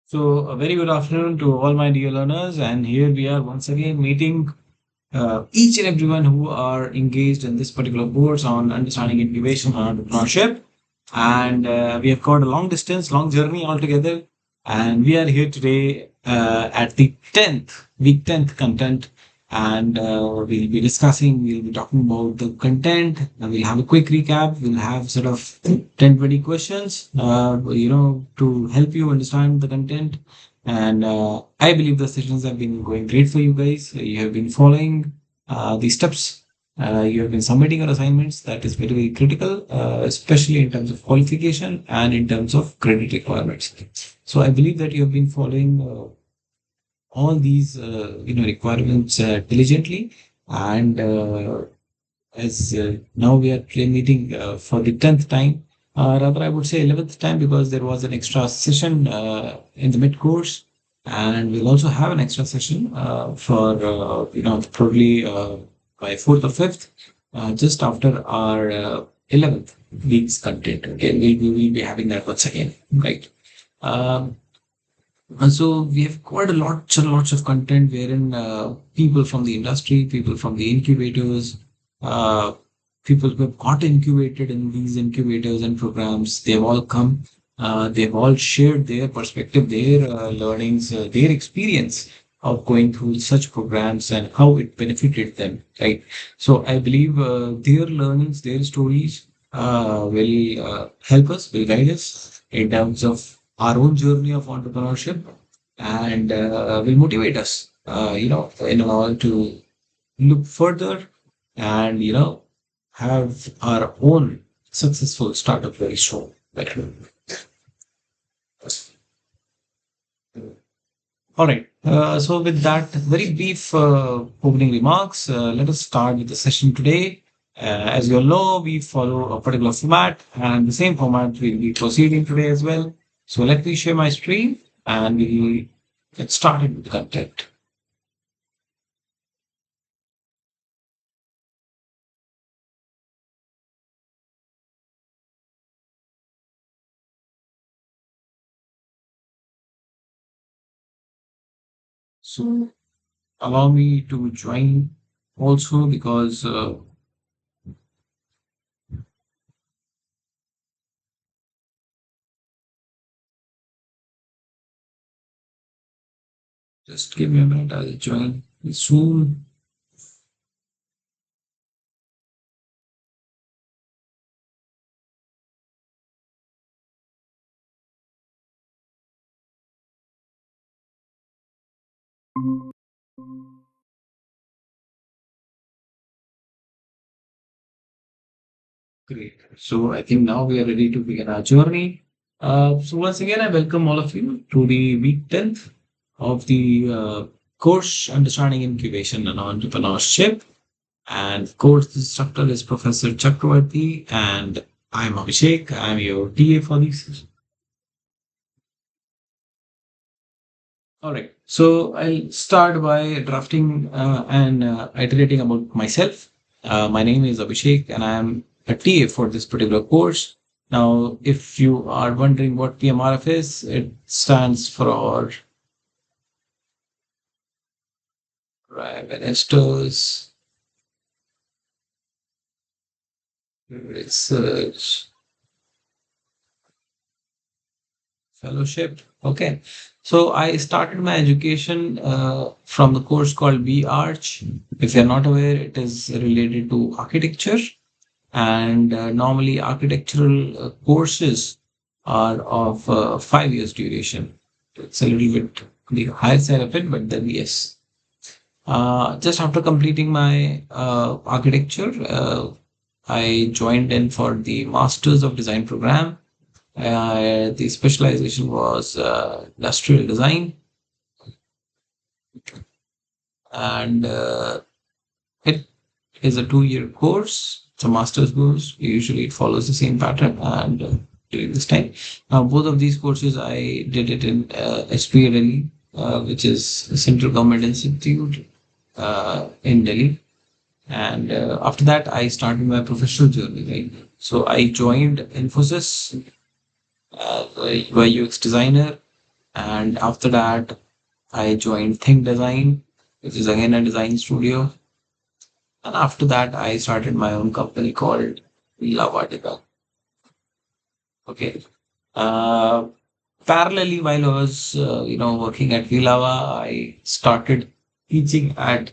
So, a very good afternoon to all my dear learners, and here we are once again meeting each and everyone who are engaged in this particular course on understanding incubation and entrepreneurship. And we have got a long distance, long journey altogether, and we are here today at the 10th, week 10th content. And we'll be discussing, we'll be talking about the content, and we'll have a quick recap. We'll have sort of 10, 20 questions, to help you understand the content. And I believe the sessions have been going great for you guys. You have been following the steps. You have been submitting your assignments. That is very, very critical, especially in terms of qualification and in terms of credit requirements. So I believe that you have been following all these requirements diligently, and as now we are meeting for the 10th time, rather I would say 11th time, because there was an extra session in the mid course, and we'll also have an extra session for probably by 4th or 5th, just after our 11th week's content. Okay, we'll be having that once again, right? um, and so we have quite a lots of content wherein people from the industry, people from the incubators, uh, people who have got incubated in these incubators and programs, they've all come. They've all shared their perspective, their learnings, their experience of going through such programs and how it benefited them, right? So I believe their learnings, their stories will help us, will guide us in terms of our own journey of entrepreneurship, and will motivate us, in order to look further and, have our own successful startup very soon. Right. All right. So with that very brief opening remarks, let us start with the session today. As you all know, we follow a particular format, and the same format we'll be proceeding today as well. So let me share my screen, and we get started with the content. So allow me to join also, because just give me a minute. I'll join soon. Great. So I think now we are ready to begin our journey. So once again, I welcome all of you to the week 10th of the course Understanding Incubation and Entrepreneurship. And of course, the instructor is Professor Chakravarti, and I'm Abhishek. I'm your TA for this. All right. So I'll start by drafting and iterating about myself. My name is Abhishek, and I'm a TA for this particular course. Now, if you are wondering what PMRF is, it stands for Prime Minister's Research Fellowship. Okay. So I started my education from the course called B Arch. If you're not aware, it is related to architecture, and normally architectural courses are of 5 years duration. It's a little bit the higher side of it, but then yes. Just after completing my architecture, I joined in for the Masters of Design program. The specialization was industrial design, and it is a 2 year course. It's a master's course. Usually, it follows the same pattern. And during this time, both of these courses I did it in SPA Delhi, which is a central government institute in Delhi. And after that, I started my professional journey. Right, so I joined Infosys as a UI UX designer, And after that, I joined Think Design, which is again a design studio. And after that, I started my own company called Lava Design. Okay. Uh, Parallelly, while I was, working at Vilava, I started teaching at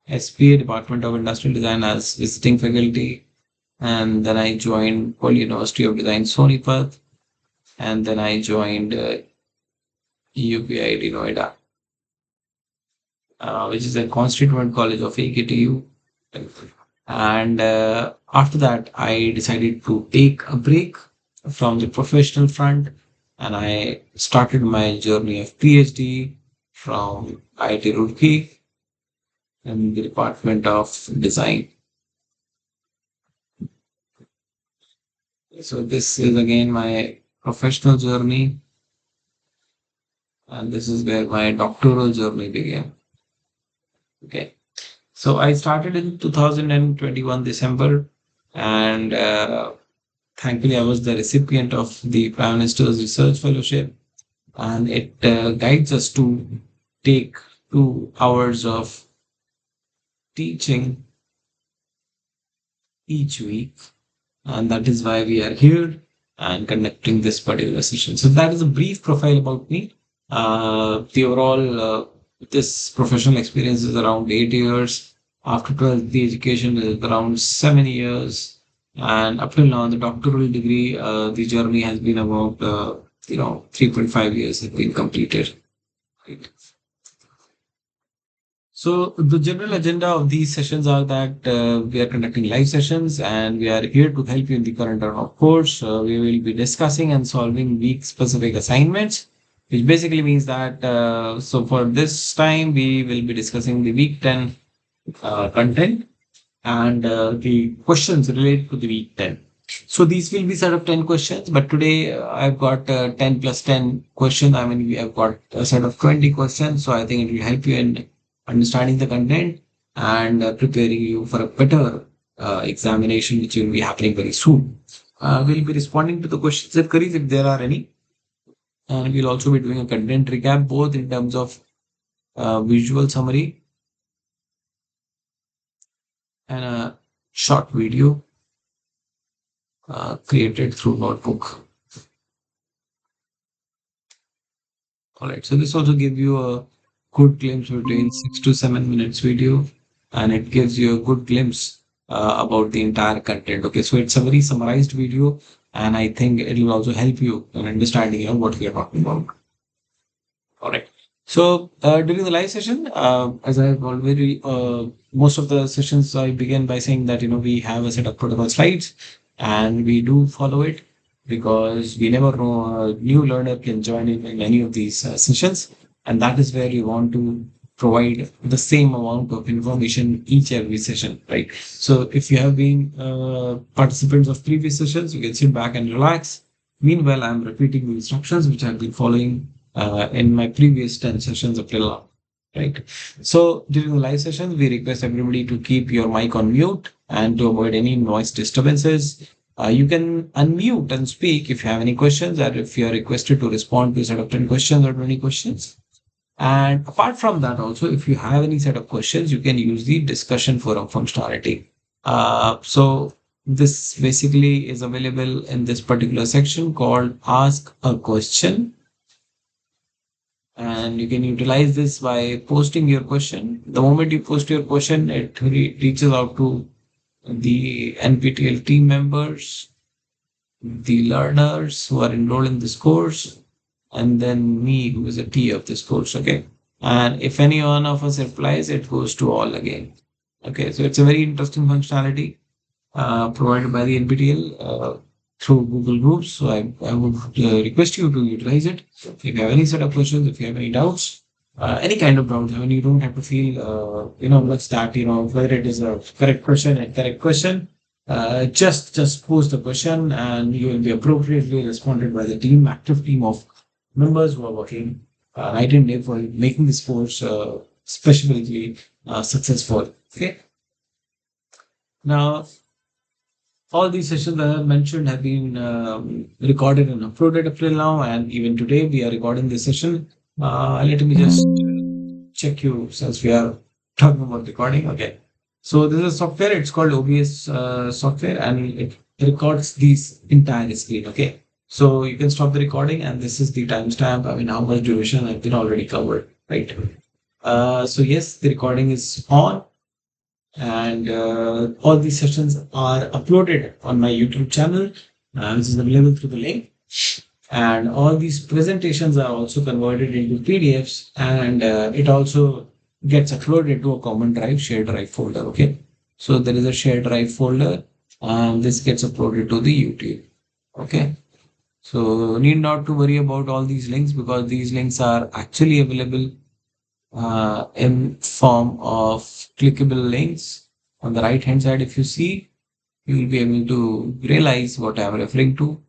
SPA, Department of Industrial Design, as visiting faculty. And then I joined World University of Design, Sonipat. And then I joined UPID Noida, which is a constituent college of AKTU. And after that, I decided to take a break from the professional front, and I started my journey of PhD from IIT Roorkee in the Department of Design. So this is again my professional journey, and this is where my doctoral journey began. Okay. So I started in 2021 December, and thankfully I was the recipient of the Prime Minister's Research Fellowship, and it guides us to take 2 hours of teaching each week, and that is why we are here and conducting this particular session. So that is a brief profile about me. The overall this professional experience is around 8 years. After 12th, the education is around 7 years, and up till now, the doctoral degree, the journey has been about 3.5 years have been completed. Right. So the general agenda of these sessions are that we are conducting live sessions and we are here to help you in the current round of course. We will be discussing and solving week specific assignments, which basically means that so for this time we will be discussing the week 10 content and the questions related to the week 10. So these will be set of 10 questions, but today I've got 10 plus 10 questions. I mean, we have got a set of 20 questions. So I think it will help you in understanding the content and preparing you for a better examination, which will be happening very soon. We'll be responding to the questions and queries if there are any. And we'll also be doing a content recap, both in terms of visual summary and a short video created through Notebook. All right. So this also gives you a good glimpse between 6 to 7 minutes video, and it gives you a good glimpse about the entire content. Okay. So it's a very summarized video, and I think it will also help you in understanding, what we are talking about. All right. So during the live session, as I've already, most of the sessions I begin by saying that we have a set of protocol slides, and we do follow it because we never know a new learner can join in any of these sessions, and that is where you want to provide the same amount of information each every session, right? So if you have been participants of previous sessions, you can sit back and relax. Meanwhile, I'm repeating the instructions which I've been following in my previous 10 sessions up till now, right? So during the live sessions, we request everybody to keep your mic on mute and to avoid any noise disturbances. You can unmute and speak if you have any questions, or if you are requested to respond to a set of 10 questions or 20 questions. And apart from that, also, if you have any set of questions, you can use the discussion forum functionality. So this basically is available in this particular section called Ask a Question. And you can utilize this by posting your question. The moment you post your question, it reaches out to the NPTEL team members, the learners who are enrolled in this course, and then me, who is a T of this course. Okay. And if any one of us replies, it goes to all again. Okay. So it's a very interesting functionality provided by the NPTEL through Google Groups. So I would request you to utilize it. If you have any set of questions, if you have any doubts, any kind of doubts, I mean, you don't have to feel, much that, whether it is a correct question, incorrect question. Just post the question and you will be appropriately responded by the team, active team of members who are working night and day for making this course specifically successful. Okay. Now, All these sessions that I have mentioned have been recorded and uploaded up till now, and even today we are recording this session. Let me just check you since we are talking about recording. Okay. So this is software. It's called OBS software, and it records these entire screen. Okay. So you can stop the recording, and this is the timestamp. I mean, how much duration I've been already covered, right? So yes, the recording is on, and all these sessions are uploaded on my YouTube channel, which is available through the link. And all these presentations are also converted into PDFs, and it also gets uploaded to a common drive, shared drive folder. Okay, so there is a shared drive folder, and this gets uploaded to the YouTube. Okay, so need not to worry about all these links because these links are actually available in form of clickable links. On the right hand side, if you see, you will be able to realize what I am referring to.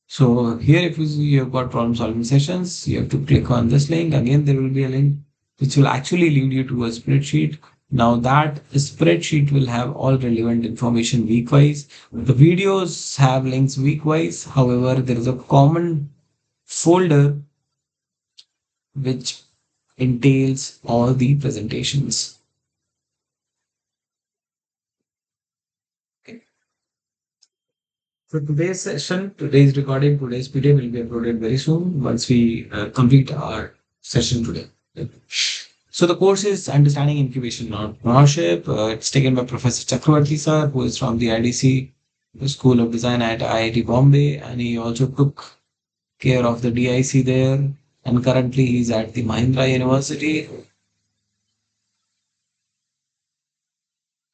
So here, if you see, you have got problem solving sessions, you have to click on this link. Again, there will be a link which will actually lead you to a spreadsheet. Now that spreadsheet will have all relevant information week-wise. The videos have links week-wise. However, there is a common folder which entails all the presentations. Okay. So today's session, today's recording, today's PDF will be uploaded very soon once we complete our session today. So the course is Understanding Incubation and Entrepreneurship. It's taken by Professor Chakravarti sir, who is from the IDC School of Design at IIT Bombay, and he also took care of the DIC there. And currently he's at the Mahindra University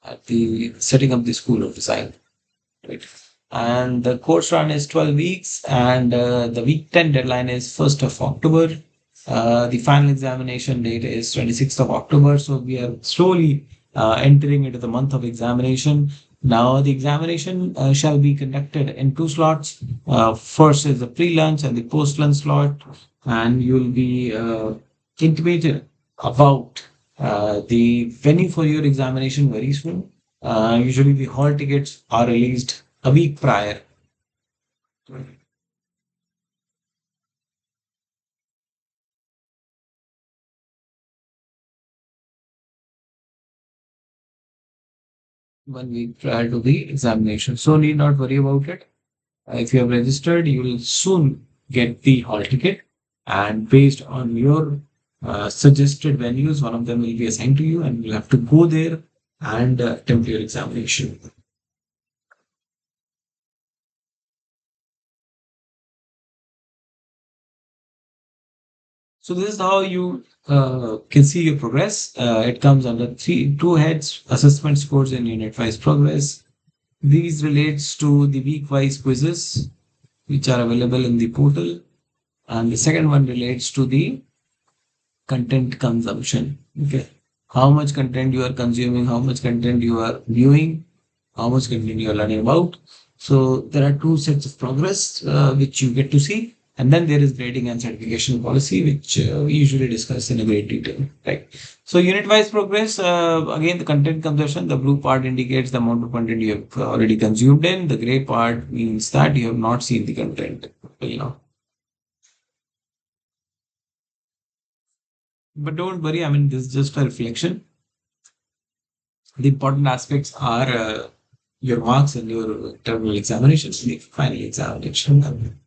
at the setting up the School of Design. Right. And the course run is 12 weeks, and the week 10 deadline is 1st of October. The final examination date is 26th of October. So we are slowly entering into the month of examination. Now the examination shall be conducted in two slots. First is the pre-lunch and the post-lunch slot, and you'll be intimated about the venue for your examination very soon. Usually the hall tickets are released a week prior. 1 week prior to the examination. So need not worry about it. If you have registered, you will soon get the hall ticket, and based on your suggested venues, one of them will be assigned to you, and you'll have to go there and attempt your examination. So this is how you can see your progress. It comes under two heads: assessment scores and unit-wise progress. These relates to the week-wise quizzes which are available in the portal, and the second one relates to the content consumption. Okay, how much content you are consuming, how much content you are viewing, how much content you are learning about. So there are two sets of progress which you get to see, and then there is grading and certification policy, which we usually discuss in a great detail. Right. So unit-wise progress, again the content consumption. The blue part indicates the amount of content you have already consumed in. The gray part means that you have not seen the content till now. But don't worry, I mean, this is just a reflection. The important aspects are your marks and your terminal examinations, the final examination.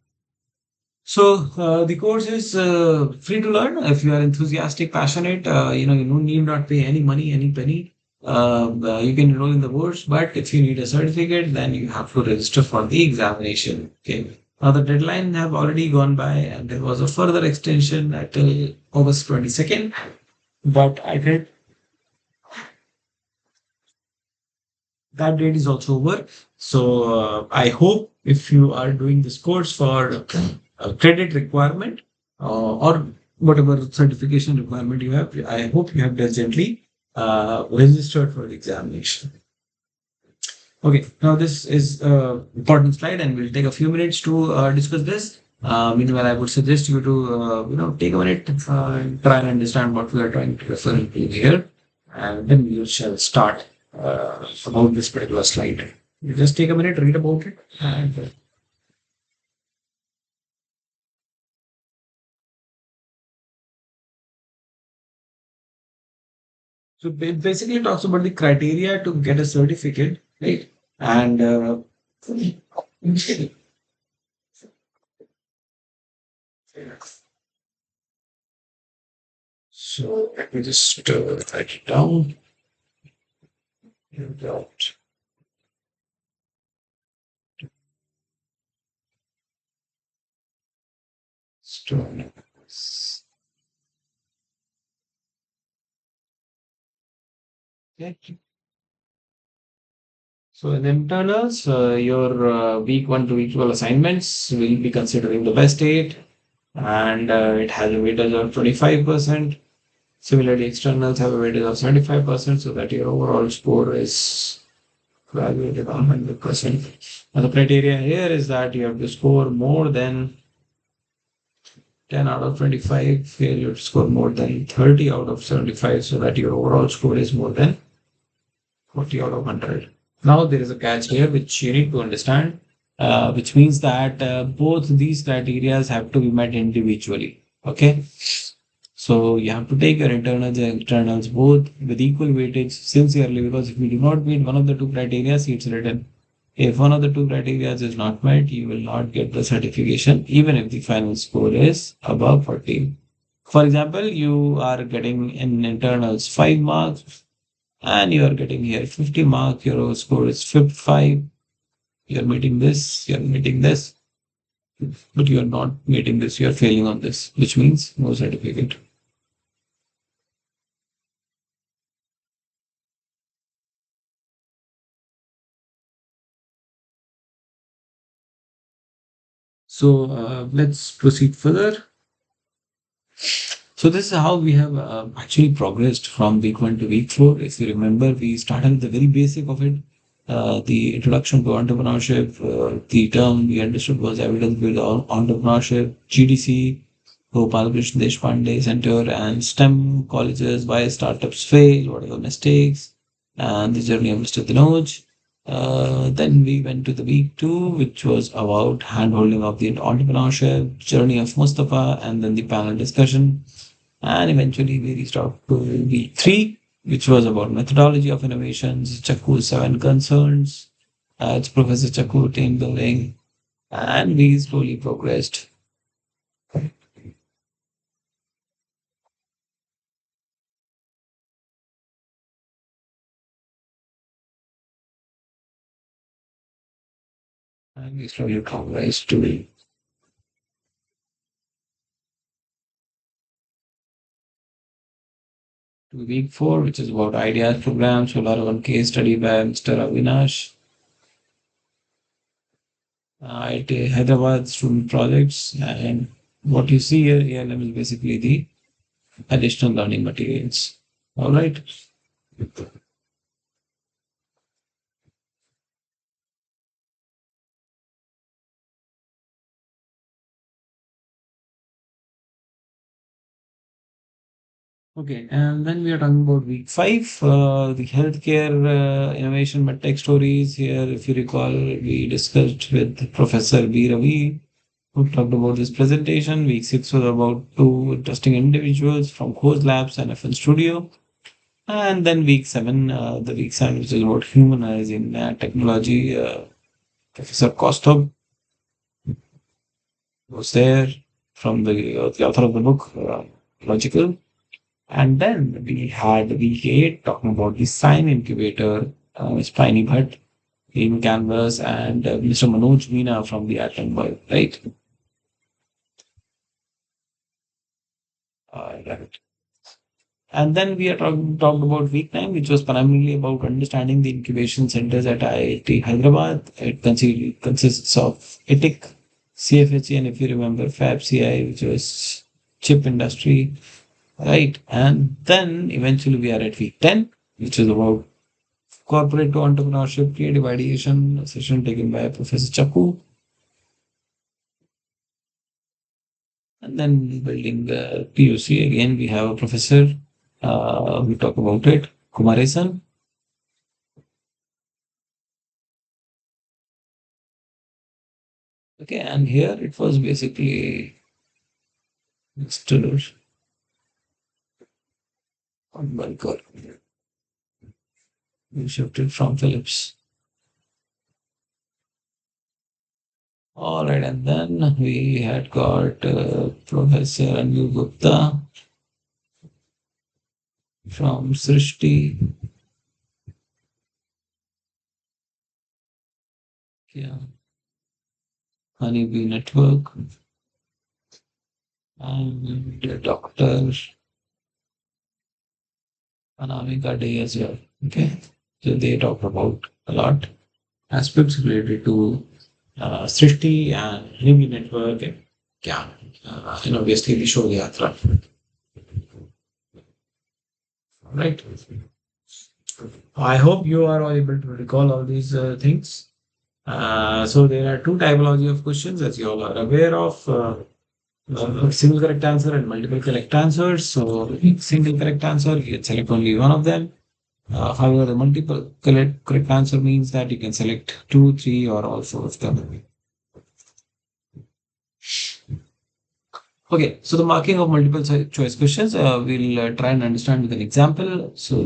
So the course is free to learn. If you are enthusiastic, passionate, you don't need not pay any money, any penny. You can enroll in the course, but if you need a certificate, then you have to register for the examination. Okay. Now the deadline have already gone by, and there was a further extension until August 22nd. But I think that date is also over. So I hope if you are doing this course for credit requirement or whatever certification requirement you have, I hope you have diligently registered for the examination. Okay, now this is important slide, and we'll take a few minutes to discuss this. Meanwhile, I would suggest you to take a minute and try and understand what we are trying to refer to here, and then we shall start about this particular slide. You just take a minute, read about it, and so it basically talks about the criteria to get a certificate, right? And so let me just write it down. Dot stone. Okay. So in internals, your week 1 to week 12 assignments will be considering the best 8, and it has a weightage of 25%. Similarly, externals have a weightage of 75%, so that your overall score is evaluated on 100%. And the criteria here is that you have to score more than 10 out of 25, failure to score more than 30 out of 75, so that your overall score is more than 40 out of 100. Now, there is a catch here which you need to understand, which means that both these criteria have to be met individually. Okay. So you have to take your internals and externals both with equal weightage sincerely, because if you do not meet one of the two criteria, it's written. If one of the two criteria is not met, you will not get the certification, even if the final score is above 40. For example, you are getting in internals 5 marks and you are getting here 50 marks, your score is 55. You're meeting this, you're meeting this, but you're not meeting this, you're failing on this, which means no certificate. So let's proceed further. So this is how we have actually progressed from week 1 to week 4. If you remember, we started with the very basic of it. The introduction to entrepreneurship, the term we understood was evidence-based entrepreneurship, GDC, Gopal Krishna Deshpande Center, and STEM colleges, why startups fail, what are the mistakes, and the journey of Mr. Dinoj. Then we went to the week 2, which was about handholding of the entrepreneurship, journey of Mustafa, and then the panel discussion. And eventually we reached out to week 3, which was about methodology of innovations, Chaku's 7 concerns. It's Professor Chaku team building, and we slowly progressed. And we slowly progressed to week 4, which is about ideas program, solar one case study by Mr. Avinash. IT Hyderabad student projects, and what you see here, ALM is basically the additional learning materials. All right. Okay, and then we are talking about week 5, the healthcare innovation medtech stories. Here, if you recall, we discussed with Professor B. Ravi, who talked about this presentation. Week 6 was about two interesting individuals from Coase Labs and FN Studio. And then week 7, the week 7, which is about humanizing technology. Professor Kostov was there from the author of the book, Logical. And then we had week 8 talking about the sign incubator, Spiny Bhatt in Canvas, and Mr. Manoj Meena from the Atom World, right? Right. And then we are talked about week 9, which was primarily about understanding the incubation centers at IIT Hyderabad. It consists of ITIC, CFHE, and if you remember, FabCI, which was chip industry, right? And then eventually we are at week 10, which is about corporate to entrepreneurship, creative ideation, a session taken by Professor Chaku. And then building the POC, again, we have a professor, we talk about it, Kumaresan. Okay, and here it was basically Mr. Oh my God, we shifted from Phillips. All right, and then we had got Professor Anu Gupta from Srishti, yeah, Honeybee Network, and Dr. Anamika Day as well. Okay, so they talked about a lot aspects related to Srishti and Honeybee Network, and yeah, and obviously the show Yatra. Right. I hope you are all able to recall all these things. So there are two typology of questions, as you all are aware of. Single correct answer and multiple correct answers. So single correct answer, you can select only one of them. However, the multiple correct answer means that you can select two, three, or all four of them. Okay, so the marking of multiple choice questions, we'll try and understand with an example. So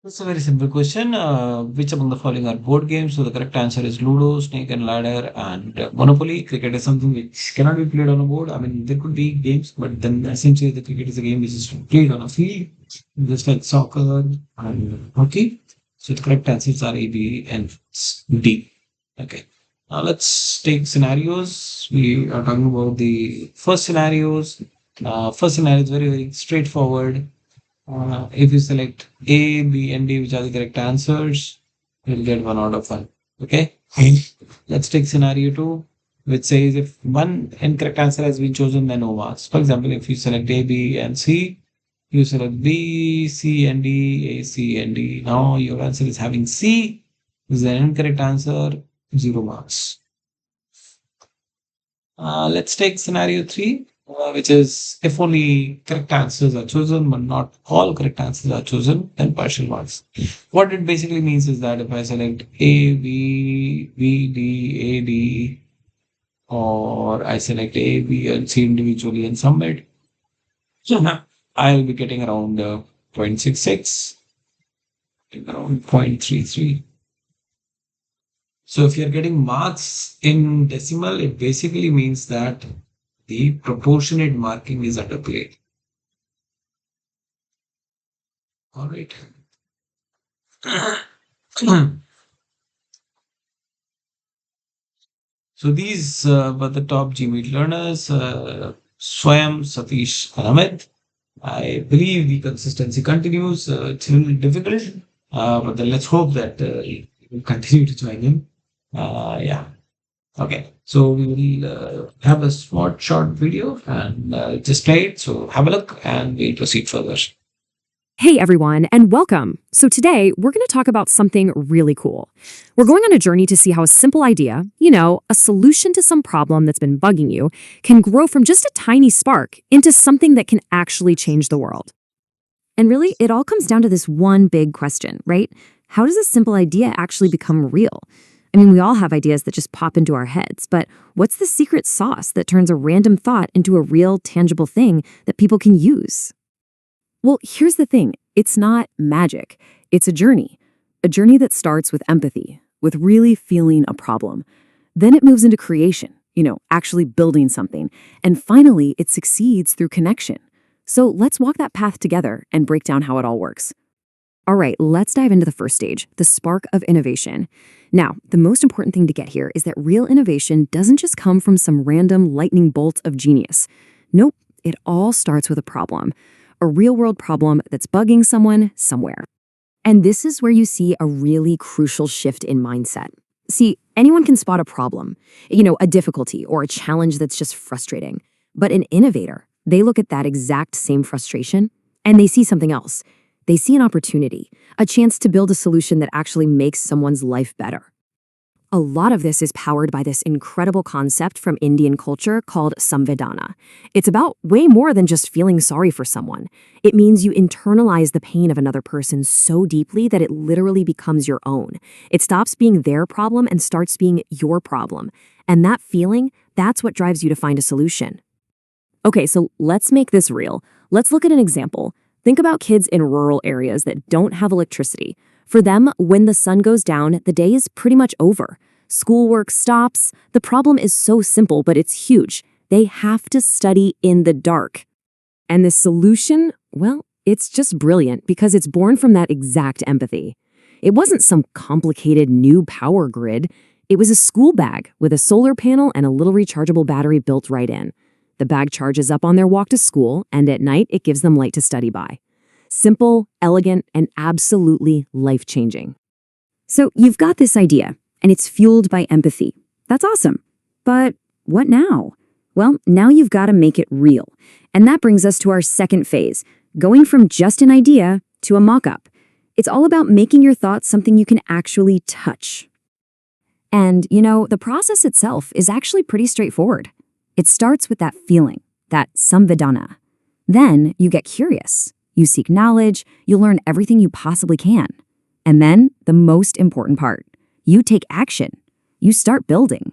it's a very simple question. Which among the following are board games? So the correct answer is Ludo, Snake and Ladder, and Monopoly. Cricket is something which cannot be played on a board. I mean, there could be games, but then essentially the cricket is a game which is played on a field, just like soccer and hockey. So the correct answers are A, B, and D. Okay. Now let's take scenarios. We are talking about the first scenarios. First scenario is very, very straightforward. If you select A, B, and D, which are the correct answers, you'll get 1 out of 1. Okay. Let's take scenario two, which says if one incorrect answer has been chosen, then no marks. For example, if you select A, B, and C, you select B, C, and D, A, C, and D. Now your answer is having C, is an incorrect answer, 0 marks. Let's take scenario three, which is if only correct answers are chosen, but not all correct answers are chosen, then partial marks. What it basically means is that if I select A, B, D, A, D, or I select A, B, and C individually and submit, so now I'll be getting around 0.66, around 0.33. So if you're getting marks in decimal, it basically means that the proportionate marking is underplayed. All right. So these were the top GMET learners, Swayam, Satish, and Amit. I believe the consistency continues. It's a little difficult, but then let's hope that you will continue to join in. Yeah. Okay. So we will have a short video and just play it. So have a look and we'll proceed further. Hey everyone, and welcome. So today we're going to talk about something really cool. We're going on a journey to see how a simple idea, a solution to some problem that's been bugging you, can grow from just a tiny spark into something that can actually change the world. And really, it all comes down to this one big question, right? How does a simple idea actually become real? I mean, we all have ideas that just pop into our heads, but what's the secret sauce that turns a random thought into a real, tangible thing that people can use? Well, here's the thing. It's not magic. It's a journey that starts with empathy, with really feeling a problem. Then it moves into creation, actually building something. And finally, it succeeds through connection. So let's walk that path together and break down how it all works. All right, let's dive into the first stage, the spark of innovation. Now, the most important thing to get here is that real innovation doesn't just come from some random lightning bolt of genius. Nope, it all starts with a problem. A real-world problem that's bugging someone somewhere. And this is where you see a really crucial shift in mindset. See, anyone can spot a problem, a difficulty or a challenge that's just frustrating. But an innovator, they look at that exact same frustration and they see something else. They see an opportunity, a chance to build a solution that actually makes someone's life better. A lot of this is powered by this incredible concept from Indian culture called samvedana. It's about way more than just feeling sorry for someone. It means you internalize the pain of another person so deeply that it literally becomes your own. It stops being their problem and starts being your problem. And that feeling, that's what drives you to find a solution. Okay, so let's make this real. Let's look at an example. Think about kids in rural areas that don't have electricity. For them, when the sun goes down, the day is pretty much over. Schoolwork stops. The problem is so simple, but it's huge. They have to study in the dark. And the solution, well, it's just brilliant because it's born from that exact empathy. It wasn't some complicated new power grid. It was a school bag with a solar panel and a little rechargeable battery built right in. The bag charges up on their walk to school, and at night it gives them light to study by. Simple, elegant, and absolutely life-changing. So you've got this idea, and it's fueled by empathy. That's awesome. But what now? Well, now you've got to make it real. And that brings us to our second phase, going from just an idea to a mock-up. It's all about making your thoughts something you can actually touch. And, the process itself is actually pretty straightforward. It starts with that feeling, that samvedana. Then you get curious. You seek knowledge, you learn everything you possibly can. And then, the most important part, you take action. You start building.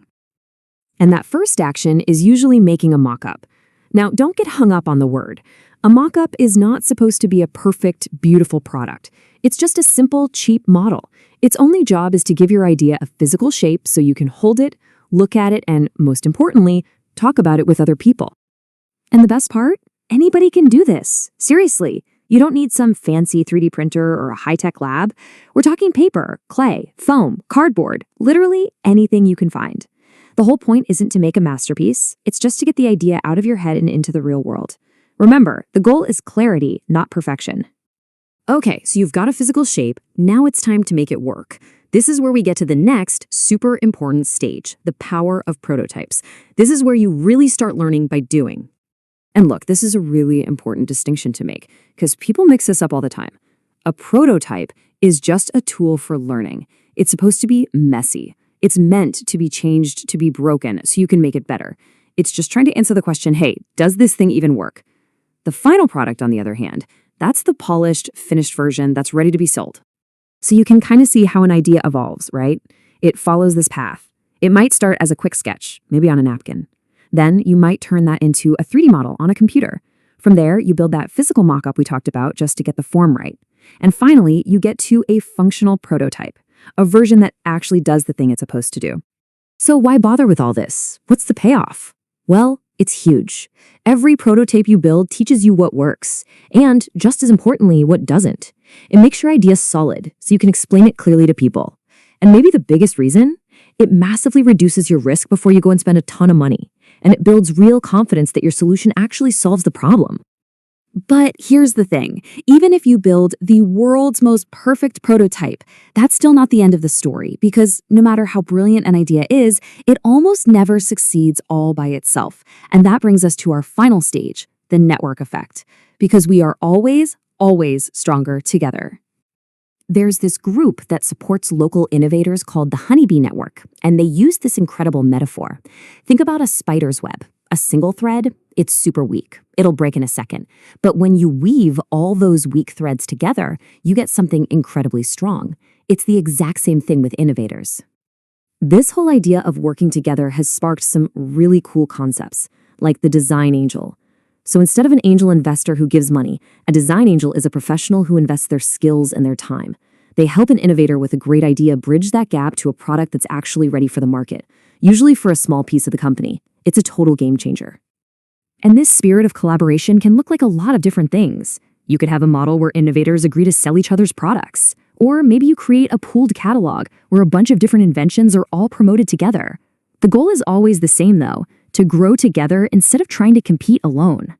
And that first action is usually making a mock-up. Now, don't get hung up on the word. A mock-up is not supposed to be a perfect, beautiful product. It's just a simple, cheap model. Its only job is to give your idea a physical shape so you can hold it, look at it, and, most importantly, talk about it with other people. And the best part? Anybody can do this. Seriously, you don't need some fancy 3D printer or a high-tech lab. We're talking paper, clay, foam, cardboard, literally anything you can find. The whole point isn't to make a masterpiece. It's just to get the idea out of your head and into the real world. Remember, the goal is clarity, not perfection. Okay, so you've got a physical shape. Now it's time to make it work. This is where we get to the next super important stage, the power of prototypes. This is where you really start learning by doing. And look, this is a really important distinction to make because people mix this up all the time. A prototype is just a tool for learning. It's supposed to be messy. It's meant to be changed, to be broken, so you can make it better. It's just trying to answer the question, hey, does this thing even work? The final product, on the other hand, that's the polished, finished version that's ready to be sold. So you can kind of see how an idea evolves, right? It follows this path. It might start as a quick sketch, maybe on a napkin. Then you might turn that into a 3D model on a computer. From there, you build that physical mock-up we talked about just to get the form right. And finally, you get to a functional prototype, a version that actually does the thing it's supposed to do. So why bother with all this? What's the payoff? Well, it's huge. Every prototype you build teaches you what works, and just as importantly, what doesn't. It makes your idea solid, so you can explain it clearly to people. And maybe the biggest reason? It massively reduces your risk before you go and spend a ton of money. And it builds real confidence that your solution actually solves the problem. But here's the thing. Even if you build the world's most perfect prototype, that's still not the end of the story because no matter how brilliant an idea is, it almost never succeeds all by itself. And that brings us to our final stage, the network effect, because we are always stronger together. There's this group that supports local innovators called the Honeybee Network, and they use this incredible metaphor. Think about a spider's web. A single thread, it's super weak. It'll break in a second. But when you weave all those weak threads together, you get something incredibly strong. It's the exact same thing with innovators. This whole idea of working together has sparked some really cool concepts, like the design angel. So instead of an angel investor who gives money, a design angel is a professional who invests their skills and their time. They help an innovator with a great idea bridge that gap to a product that's actually ready for the market, usually for a small piece of the company. It's a total game changer. And this spirit of collaboration can look like a lot of different things. You could have a model where innovators agree to sell each other's products. Or maybe you create a pooled catalog where a bunch of different inventions are all promoted together. The goal is always the same, though, to grow together instead of trying to compete alone.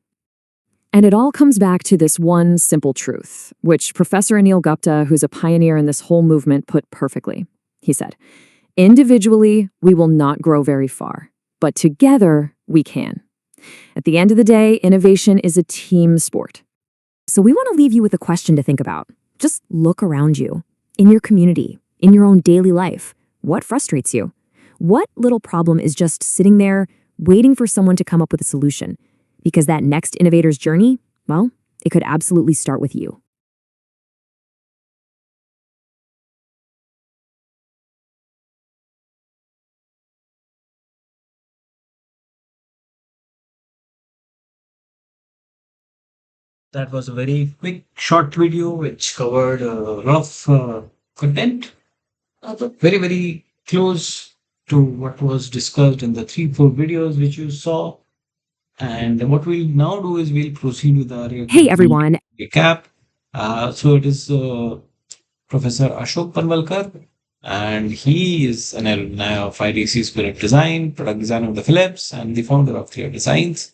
And it all comes back to this one simple truth, which Professor Anil Gupta, who's a pioneer in this whole movement, put perfectly. He said, Individually, we will not grow very far, but together, we can. At the end of the day, innovation is a team sport. So we want to leave you with a question to think about. Just look around you, in your community, in your own daily life. What frustrates you? What little problem is just sitting there waiting for someone to come up with a solution? Because that next innovator's journey, well, it could absolutely start with you. That was a very quick, short video which covered a lot of content, but very, very close to what was discussed in the three, four videos which you saw. And what we'll now do is we'll proceed with our Hey everyone. recap. So it is Professor Ashok Panvalkar, and he is an alumni of IDC School of Design, Product Design of the Philips, and the founder of Clear Designs,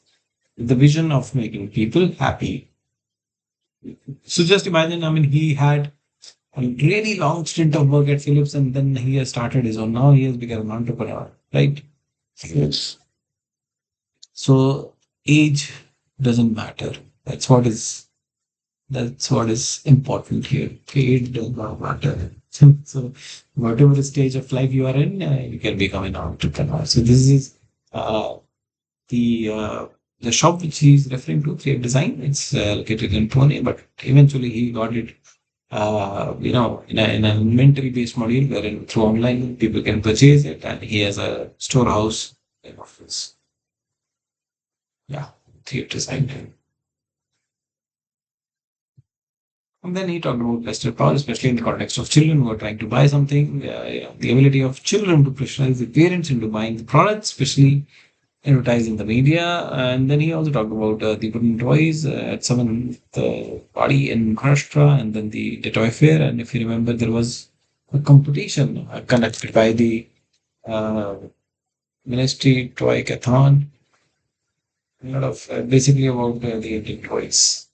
with the vision of making people happy. So just imagine, I mean, he had a really long stint of work at Philips, and then he has started his own. Now he has become an entrepreneur, right? Yes. So age doesn't matter. That's what is that's what is important here. Age does not matter. So whatever stage of life you are in, you can become an entrepreneur. So this is uh, the uh, the shop which he's referring to, Create Design. It's located in Pune, but eventually he got it, in an inventory based model wherein through online people can purchase it, and he has a storehouse in office. Yeah, Create Design. And then he talked about vested power, especially in the context of children who are trying to buy something. The ability of children to pressurize the parents into buying the products, especially advertised in the media. And then he also talked about the wooden toys at some the party in Maharashtra, and then the toy fair. And if you remember, there was a competition conducted by the uh, Ministry Toy Kathon, a lot of basically about the Indian toys.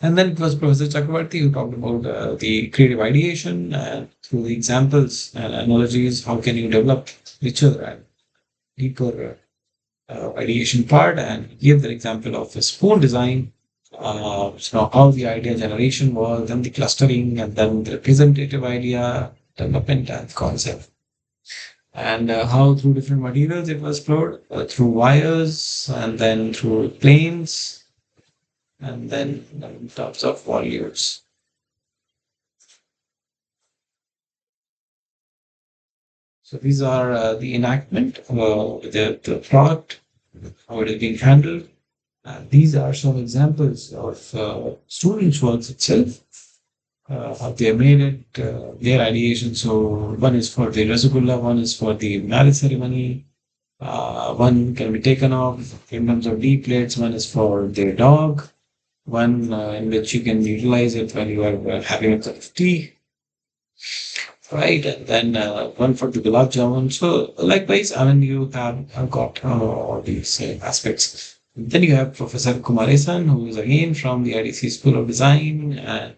And then it was Professor Chakravarti who talked about the creative ideation and through the examples and analogies, how can you develop richer and deeper ideation part, and give the example of a spoon design. So how the idea generation was, then the clustering, and then the representative idea development and concept, and how through different materials it was flowed through wires, and then through planes, and then in terms of volumes. So these are the enactment, the product, how it is being handled. These are some examples of students' works itself, how they made it, their ideation. So one is for the Rasgulla, one is for the marriage ceremony, one can be taken off in terms of D plates, one is for their dog, one in which you can utilize it when you are having a cup of tea, right? And then one for the gulab jamun. So likewise, I mean, you have got all these aspects. Then you have Professor Kumaresan, who is again from the IDC School of Design, and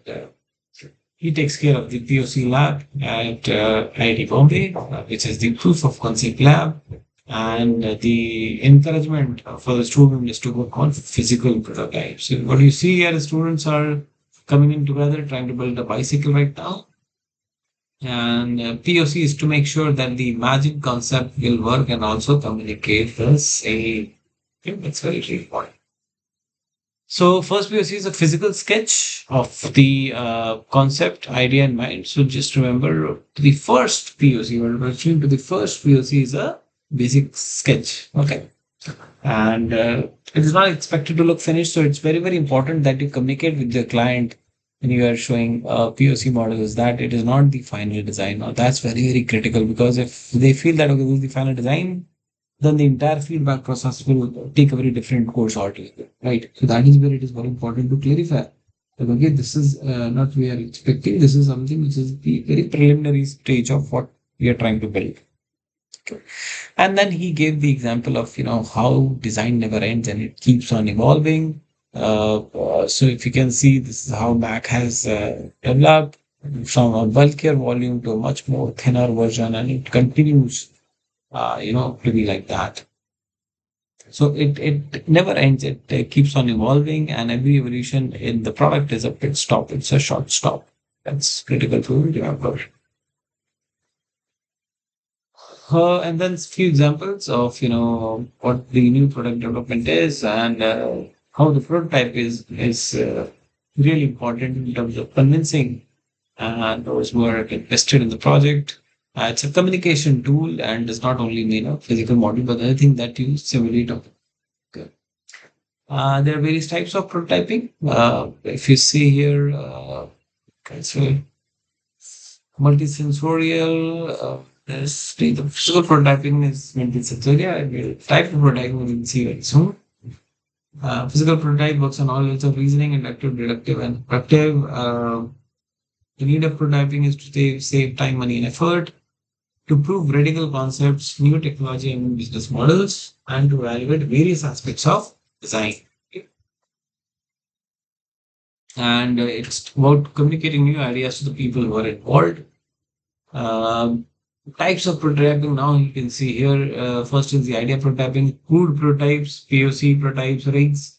he takes care of the POC lab at IIT Bombay, which is the proof of concept lab. And the encouragement for the student is to work on physical prototypes. So what you see here, the students are coming in together, trying to build a bicycle right now. And POC is to make sure that the imagined concept will work and also communicate the same. Okay, that's very, very important. So first POC is a physical sketch of the concept, idea in mind. So just remember the first POC, we're referring to the first POC is a basic sketch. Okay. And it is not expected to look finished. So it's very, very important that you communicate with the client when you are showing POC models that it is not the final design. Now that's very, very critical, because if they feel that okay, this is the final design, then the entire feedback process will take a very different course altogether, right? So that is where it is very important to clarify that okay, this is not we are expecting. This is something which is the very preliminary stage of what we are trying to build. Okay. And then he gave the example of how design never ends and it keeps on evolving. So if you can see, this is how Mac has developed. from a bulkier volume to a much more thinner version, and it continues, to be like that. So it never ends. It keeps on evolving, and every evolution in the product is a pit stop. It's a short stop. That's critical to remember. And then a few examples of what the new product development is, and how the prototype is really important in terms of convincing those who are invested in the project. It's a communication tool and does not only mean a physical model, but anything that you simulate. Okay. There are various types of prototyping. If you see here, okay, so multisensorial. The physical prototyping is multisensorial. And the type of prototyping we will see very soon. Physical prototype works on all levels of reasoning, inductive, deductive, and productive. The need of prototyping is to save time, money, and effort, to prove radical concepts, new technology, and business models, and to evaluate various aspects of design. And it's about communicating new ideas to the people who are involved. Um, Types of prototyping now you can see here. First is the idea prototyping, crude prototypes, POC prototypes, rigs,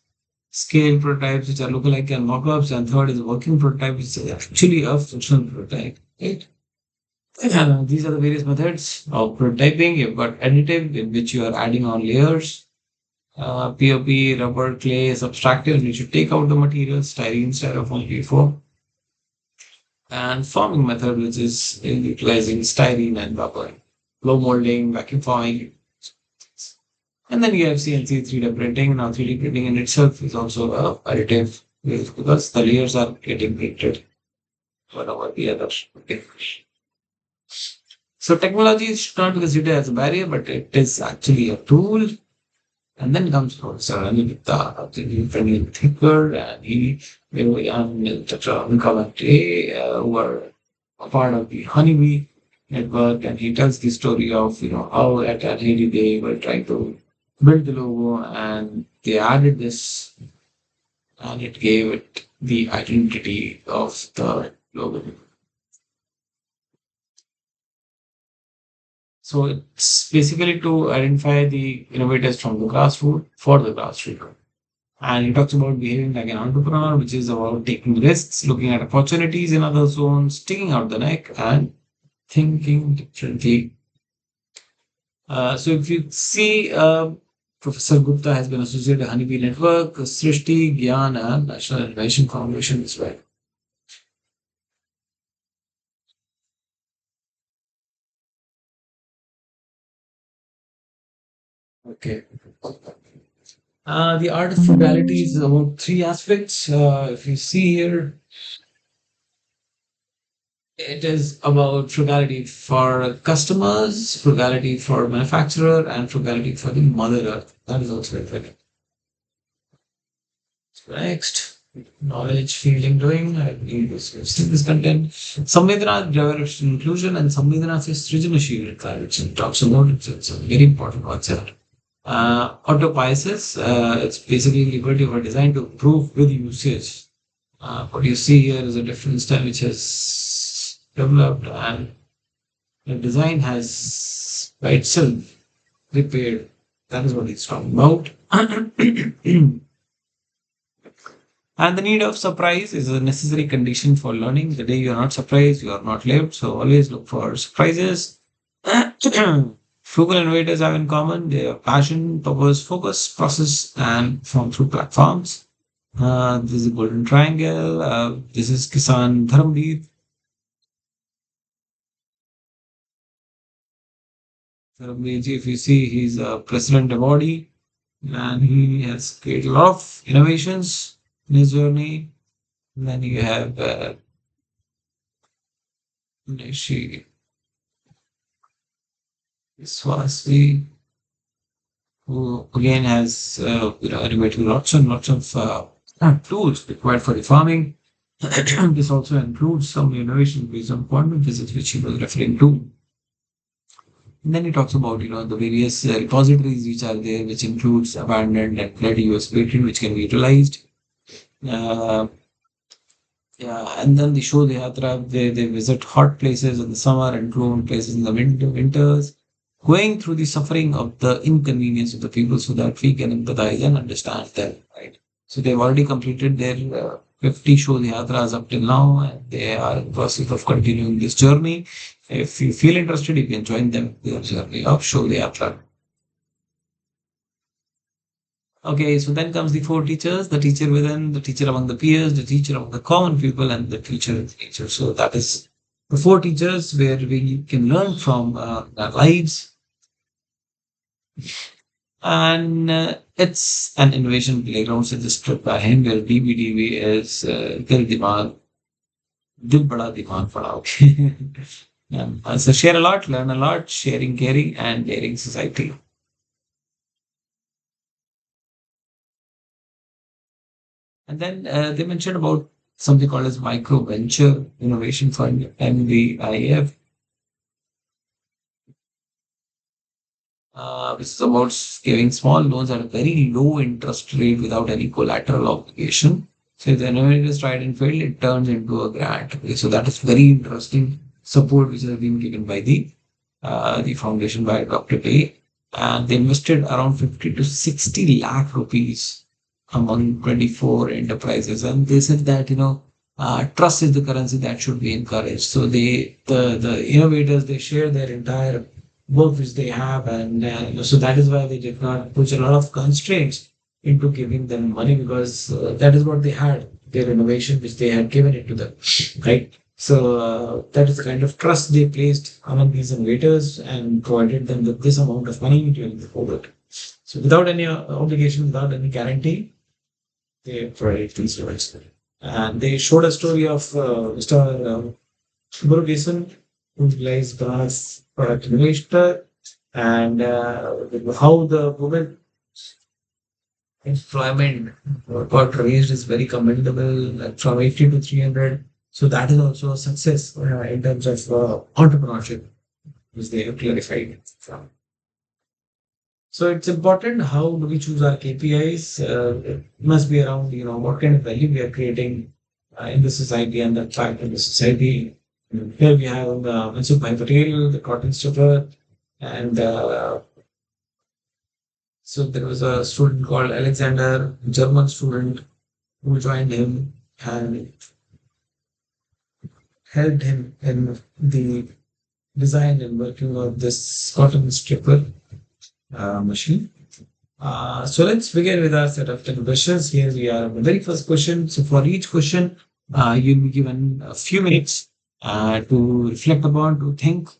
scale prototypes, which are lookalike and mockups, and third is working prototype, which is actually a functional prototype. Right? These are the various methods of prototyping. You've got additive, in which you are adding on layers. POP, rubber, clay is subtractive, and you should take out the materials, styrene, styrofoam, P4. And forming method, which is utilizing styrene and rubber, blow molding, vacuum forming. And then you have CNC 3D printing. Now 3D printing in itself is also a additive because the layers are getting printed one over the other. Okay. So technology should not be considered as a barrier, but it is actually a tool. And then comes Professor Anilita, the friendly thinker, and uncovered who are a part of the Honeybee network, and he tells the story of how at Haiti they were trying to build the logo, and they added this, and it gave it the identity of the logo. So it's basically to identify the innovators from the grassroots for the grassroots. And he talks about behaving like an entrepreneur, which is about taking risks, looking at opportunities in other zones, sticking out the neck, and thinking differently. So if you see, Professor Gupta has been associated with Honeybee Network, Srishti, Gyan, and National Innovation Foundation as well. Okay. The art of frugality is about three aspects. If you see here, it is about frugality for customers, frugality for manufacturer, and frugality for the mother earth. That is also important. Next, knowledge, feeling, doing. I believe this content. Samvedana develops inclusion, and Samvedana says Srijanashilita, which talks about it. So it's a very important concept. Autopieces, it's basically liberty of a design to prove with usage. What you see here is a different style which has developed, and the design has by itself prepared. That is what it's talking about. And the need of surprise is a necessary condition for learning. The day you are not surprised, you are not lived. So always look for surprises. Frugal innovators have in common their passion, purpose, focus, process, and form through platforms. This is a golden triangle. This is Kisan Dharamveer. Dharamveer ji, if you see, he's a president awardee, and he has created a lot of innovations in his journey. And then you have Nishi Swasti, who again has innovated lots and lots of tools required for the farming. This also includes some innovation based on quantum physics, which he was referring to. And then he talks about the various repositories which are there, which includes abandoned and ready US patent, which can be utilized. Uh, Yeah, and then the Shodh Yatra, they visit hot places in the summer and cool places in the winters, going through the suffering of the inconvenience of the people so that we can empathize and understand them, right? So they've already completed their 50 Shodh Yatras up till now, and they are in the process of continuing this journey. If you feel interested, you can join them in their journey of Shodh Yatra. Okay, so then comes the four teachers, the teacher within, the teacher among the peers, the teacher among the common people, and the teacher in the nature. So that is the four teachers where we can learn from their lives. And it's an innovation playground suggested by him where DBDB is Dil Bada Dimaan Padao. So share a lot, learn a lot, sharing, caring, and daring society. And then they mentioned about something called as Micro Venture Innovation Fund, MVIF, which is about giving small loans at a very low interest rate without any collateral obligation. So if the innovator is tried and failed, it turns into a grant. Okay, so that is very interesting support which has been given by the foundation by Dr. Day. And they invested around 50 to 60 lakh rupees among 24 enterprises. And they said that, trust is the currency that should be encouraged. So the innovators, they share their entire work which they have. And so that is why they did not put a lot of constraints into giving them money because that is what they had, their innovation which they had given it to them, right? So that is the kind of trust they placed among these innovators and provided them with this amount of money during the COVID. So without any obligation, without any guarantee, they provided these loans. And they showed a story of Mr. Murugesan, who lies Bharat's product innovator, and how the women employment got raised is very commendable, like from 80 to 300. So that is also a success in terms of entrepreneurship, which they have clarified from. So it's important how do we choose our KPIs. It must be around what kind of value we are creating in the society and the impact in the society. Here we have Mansukh Bhai Patel, the cotton stuffer, and so there was a student called Alexander, German student, who joined him and helped him in the design and working of this cotton stripper machine. So let's begin with our set of 10 questions. Here we are on the very first question. So for each question, you'll be given a few minutes to reflect upon, to think,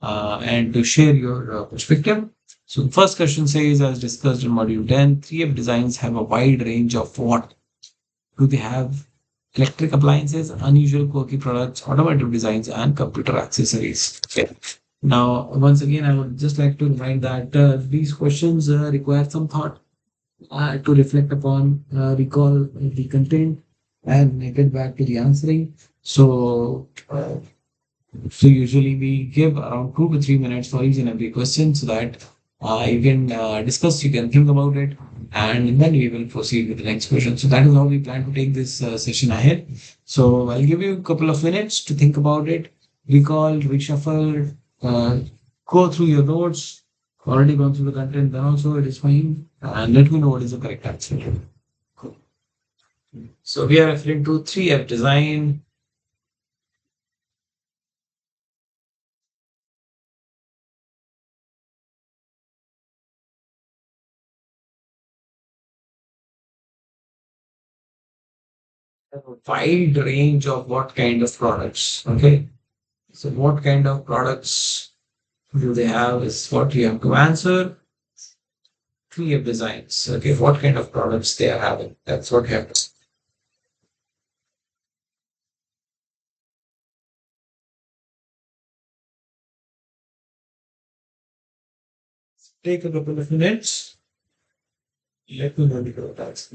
and to share your perspective. So the first question says, as discussed in module 10, 3F designs have a wide range of what? Do they have electric appliances, unusual quirky products, automotive designs, and computer accessories? Okay. Now, once again, I would just like to remind that these questions require some thought to reflect upon, recall the content, and get back to the answering. So usually we give around 2 to 3 minutes for each and every question so that you can discuss, you can think about it, and then we will proceed with the next question. So that is how we plan to take this session ahead. So I'll give you a couple of minutes to think about it, recall, reshuffle, uh, go through your notes. Already gone through the content, then also it is fine. And let me know what is the correct answer. Cool. So we are referring to 3F design. A wide range of what kind of products. Okay. So what kind of products do they have is what you have to answer. 3F designs. Okay. What kind of products they are having. That's what you have to take a couple of minutes. Let me know the products.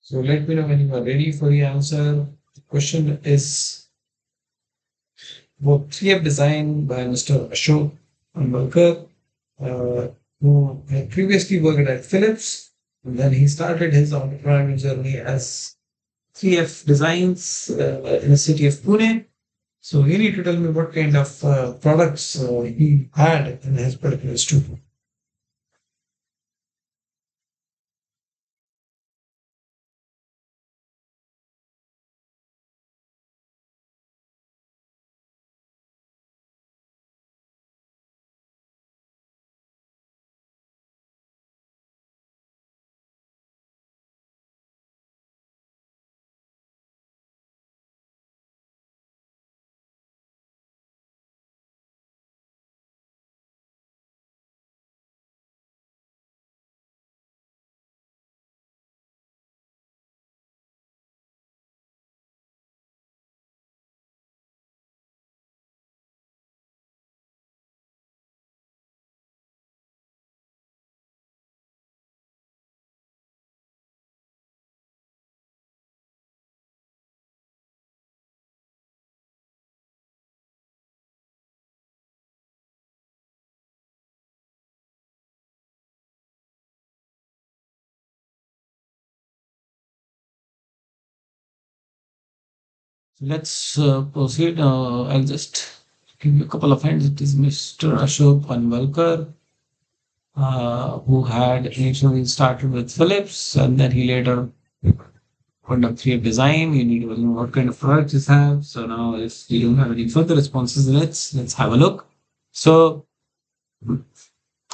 So let me know when you are ready for the answer. The question is about 3F design by Mr. Ashok Ambalkar, uh, who had previously worked at Philips. And then he started his entrepreneurial journey as 3F Designs in the city of Pune. So you need to tell me what kind of products he had in his particular studio. So let's proceed. I'll just give you a couple of hints. It is Mr. Ashok Panvalkar, who had initially started with Philips and then he later opened up 3 design. You need to know what kind of products you have. So now if you don't have any further responses, let's have a look. So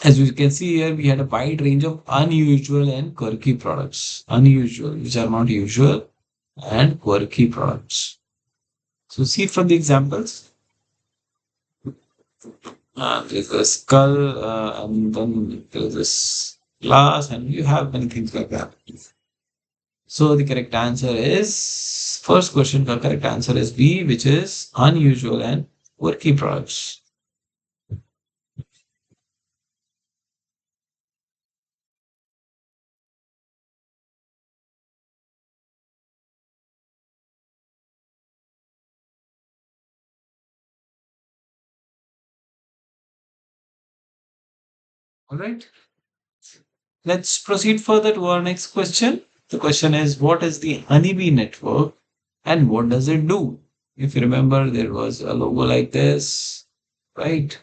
as you can see here, we had a wide range of unusual and quirky products. Unusual, which are not usual, and quirky products. So see from the examples, there's a skull, and then there's this glass, and you have many things like that. So the correct answer is first question. The correct answer is B, which is unusual and quirky products. All right. Let's proceed further to our next question. The question is, what is the honeybee network and what does it do? If you remember, there was a logo like this, right?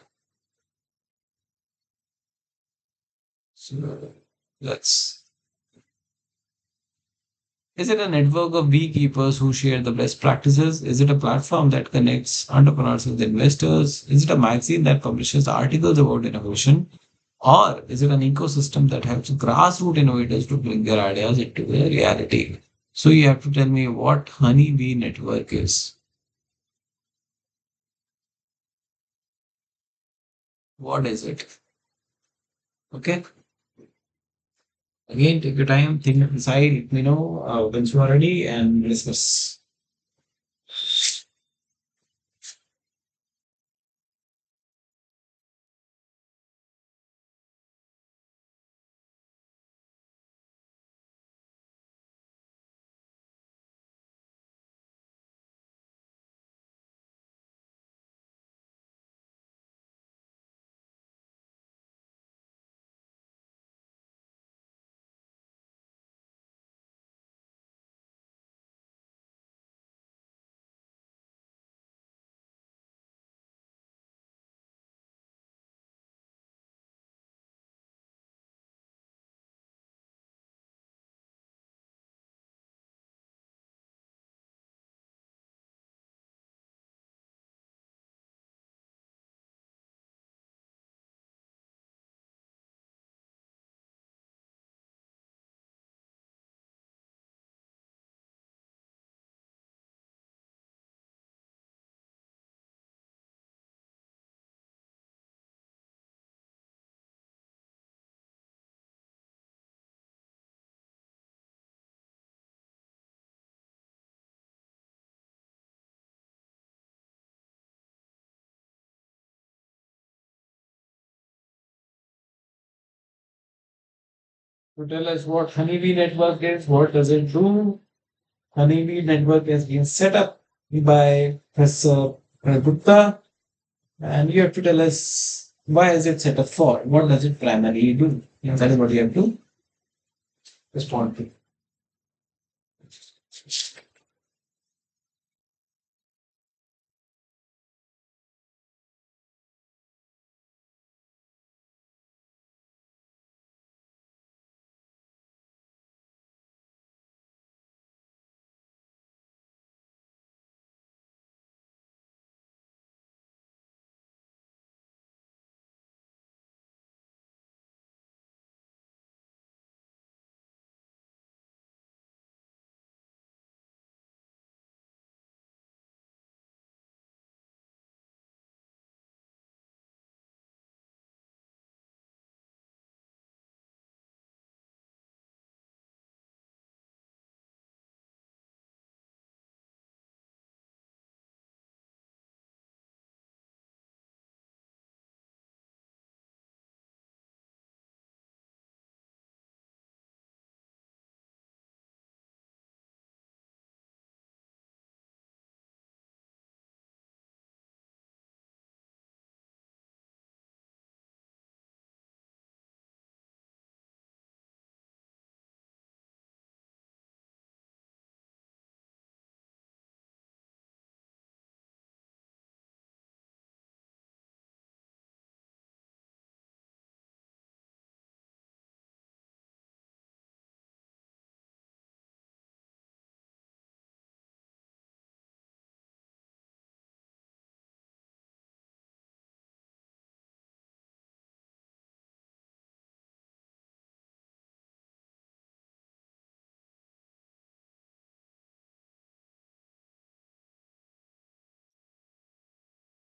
So let's. Is it a network of beekeepers who share the best practices? Is it a platform that connects entrepreneurs with investors? Is it a magazine that publishes articles about innovation? Or is it an ecosystem that helps grassroots innovators to bring their ideas into their reality? So you have to tell me what Honeybee Network is. What is it? Okay. Again, take your time, think inside, let me know when you are ready and discuss. To tell us what Honeybee Network is, what does it do? Honeybee Network has been set up by Professor Gupta, and you have to tell us why is it set up for? What does it primarily do? That is what you have to respond to.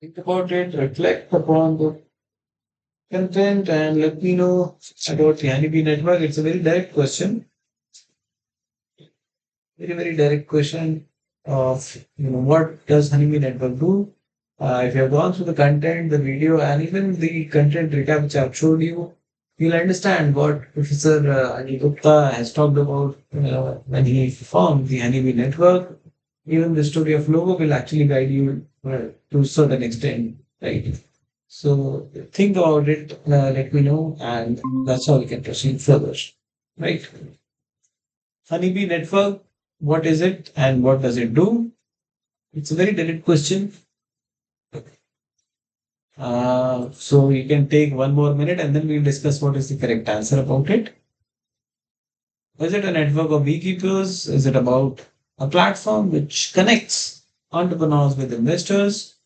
Think about it, reflect upon the content, and let me know about the Honeybee Network. It's a very direct question, very direct question of what does Honeybee Network do? If you have gone through the content, the video, and even the content recap which I've showed you, you'll understand what Professor Anil Gupta has talked about when he formed the Honeybee Network. Even the story of logo will actually guide you to a certain extent, right? So think about it, let me know, and that's how we can proceed further, right? Honeybee Network, what is it and what does it do? It's a very direct question. So you can take one more minute and then we'll discuss what is the correct answer about it. Is it a network of beekeepers? Is it about a platform which connects entrepreneurs with investors?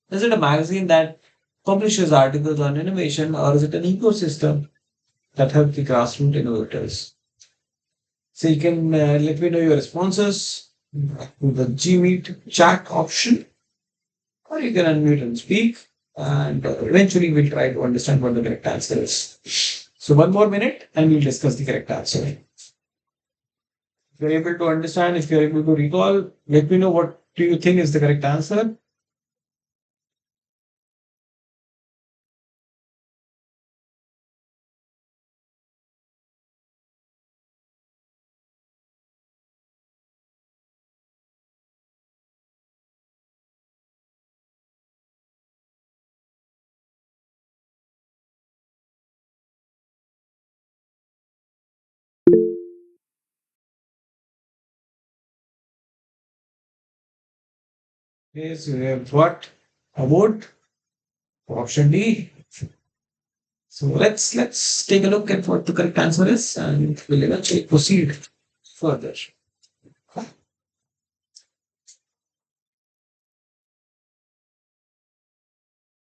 Is it a magazine that publishes articles on innovation, or is it an ecosystem that helps the grassroots innovators? So you can let me know your responses with the Gmeet chat option, or you can unmute and speak, and eventually we'll try to understand what the correct answer is. So one more minute, and we'll discuss the correct answer. If you're able to understand, if you're able to recall, let me know what do you think is the correct answer. Yes, we have what? A vote for option D. So let's take a look at what the correct answer is, and we'll eventually proceed further.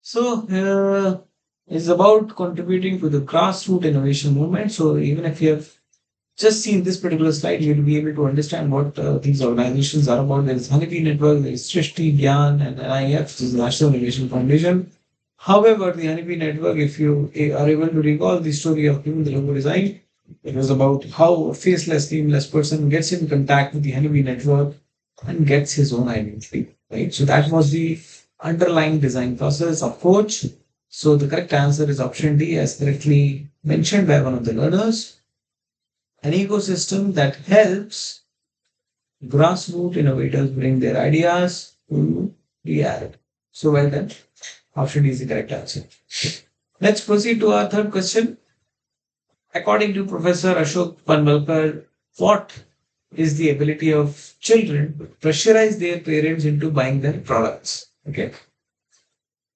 So it's about contributing to the grassroots innovation movement. So even if you have just seen this particular slide, you'll be able to understand what these organizations are about. There is Honeybee Network, there is Srishti, Gyan, and NIF, which is the National Innovation Foundation. However, the Honeybee Network, if you are able to recall the story of even the logo design, it was about how a faceless, nameless person gets in contact with the Honeybee Network and gets his own identity. Right. So that was the underlying design process approach. So the correct answer is option D, as correctly mentioned by one of the learners. An ecosystem that helps grassroots innovators bring their ideas to reality. So well done. Option D is the correct answer. Let's proceed to our third question. According to Professor Ashok Panvalkar, what is the ability of children to pressurize their parents into buying their products? Okay.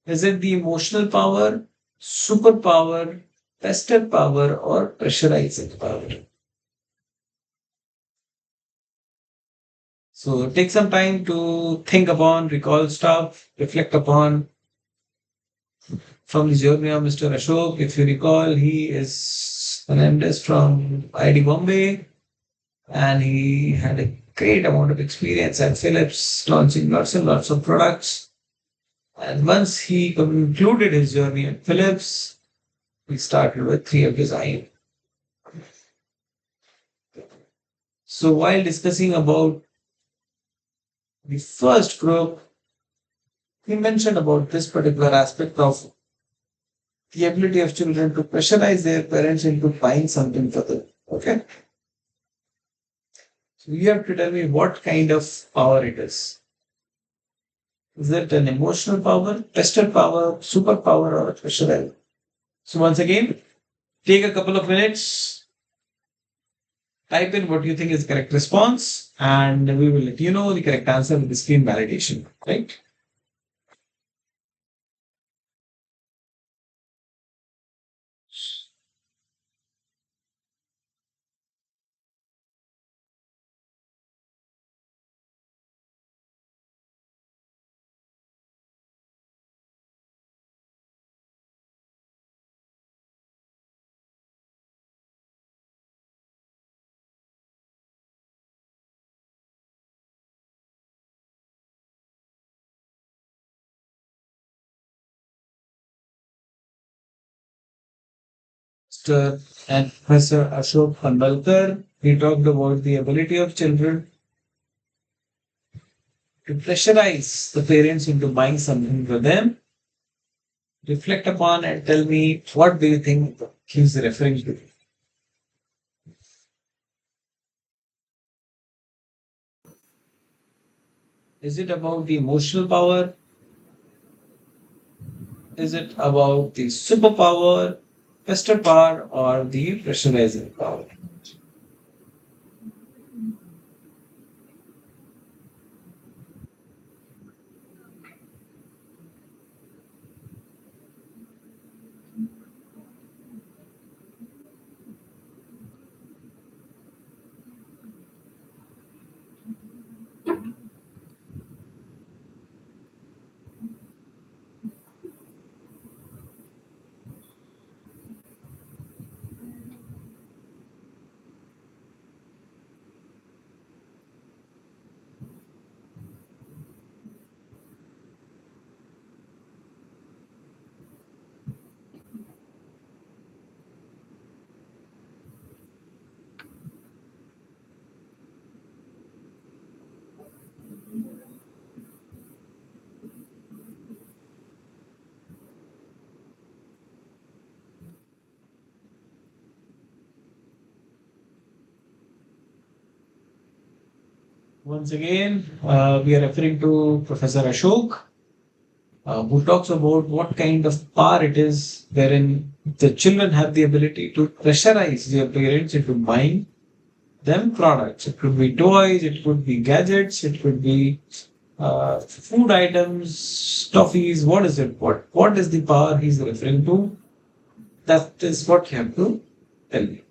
Is it the emotional power, superpower, pester power, or pressurizing power? So take some time to think upon, recall stuff, reflect upon from the journey of Mr. Ashok. If you recall, he is an MDes from IIT Bombay and he had a great amount of experience at Philips, launching lots and lots of products. And once he concluded his journey at Philips, we started with 3M design. So while discussing about the first group, we mentioned about this particular aspect of the ability of children to pressurize their parents into buying something for them. Okay. So you have to tell me what kind of power it is. Is it an emotional power, tested power, superpower, or a pressurized? So once again, take a couple of minutes, type in what you think is the correct response, and we will let you know the correct answer with the screen validation. Right? Mr. and Professor Ashok Khandalkar, he talked about the ability of children to pressurize the parents into buying something for them. Reflect upon and tell me what do you think he's referring to. Is it about the emotional power? Is it about the superpower, pester power, or the pressurizing power? Once again, we are referring to Professor Ashok, who talks about what kind of power it is wherein the children have the ability to pressurize their parents into buying them products. It could be toys, it could be gadgets, it could be food items, toffees. What is it? What is the power he's referring to? That is what you have to tell me.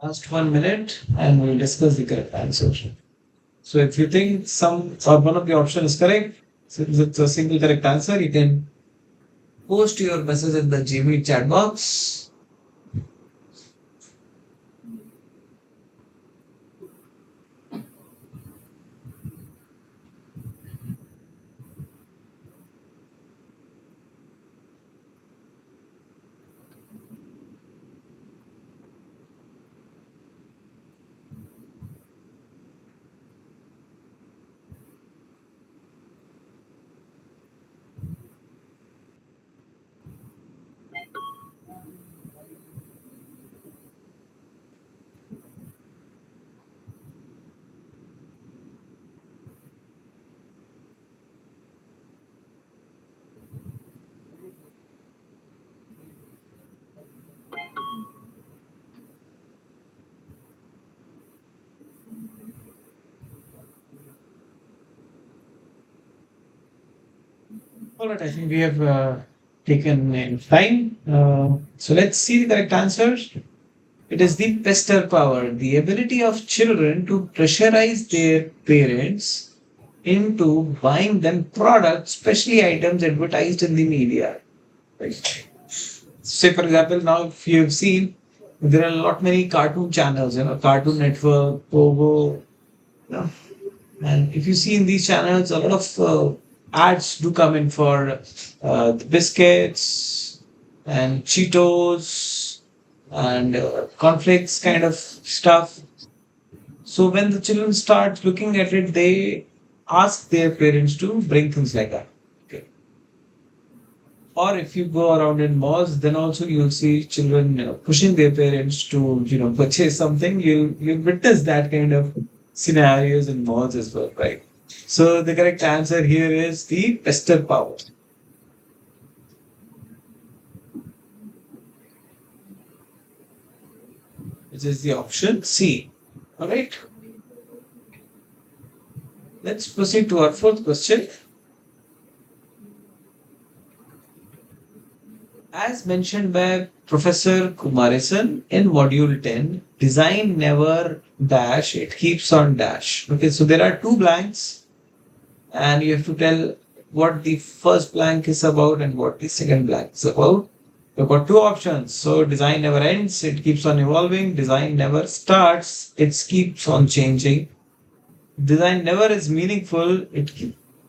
Last 1 minute, and we'll discuss the correct answer. So if you think some or one of the option is correct, since it's a single correct answer, you can post your message in the Gmail chat box. All right, I think we have taken in time. So let's see the correct answers. It is the pester power, the ability of children to pressurize their parents into buying them products, especially items advertised in the media. Right. Say, for example, now if you've seen, there are a lot many cartoon channels, Cartoon Network, Pogo, you know, and if you see in these channels, a lot of ads do come in for the biscuits and Cheetos and cornflakes kind of stuff. So when the children start looking at it, they ask their parents to bring things like that. Okay. Or if you go around in malls, then also you'll see children pushing their parents to purchase something. You'll witness that kind of scenarios in malls as well, right? So the correct answer here is the pester power, which is the option C. All right, let's proceed to our fourth question. As mentioned by Professor Kumaresan in Module 10, design never dash, it keeps on dash. Okay, so there are two blanks, and you have to tell what the first blank is about and what the second blank is about. You've got two options. So design never ends, it keeps on evolving. Design never starts, it keeps on changing. Design never is meaningful, it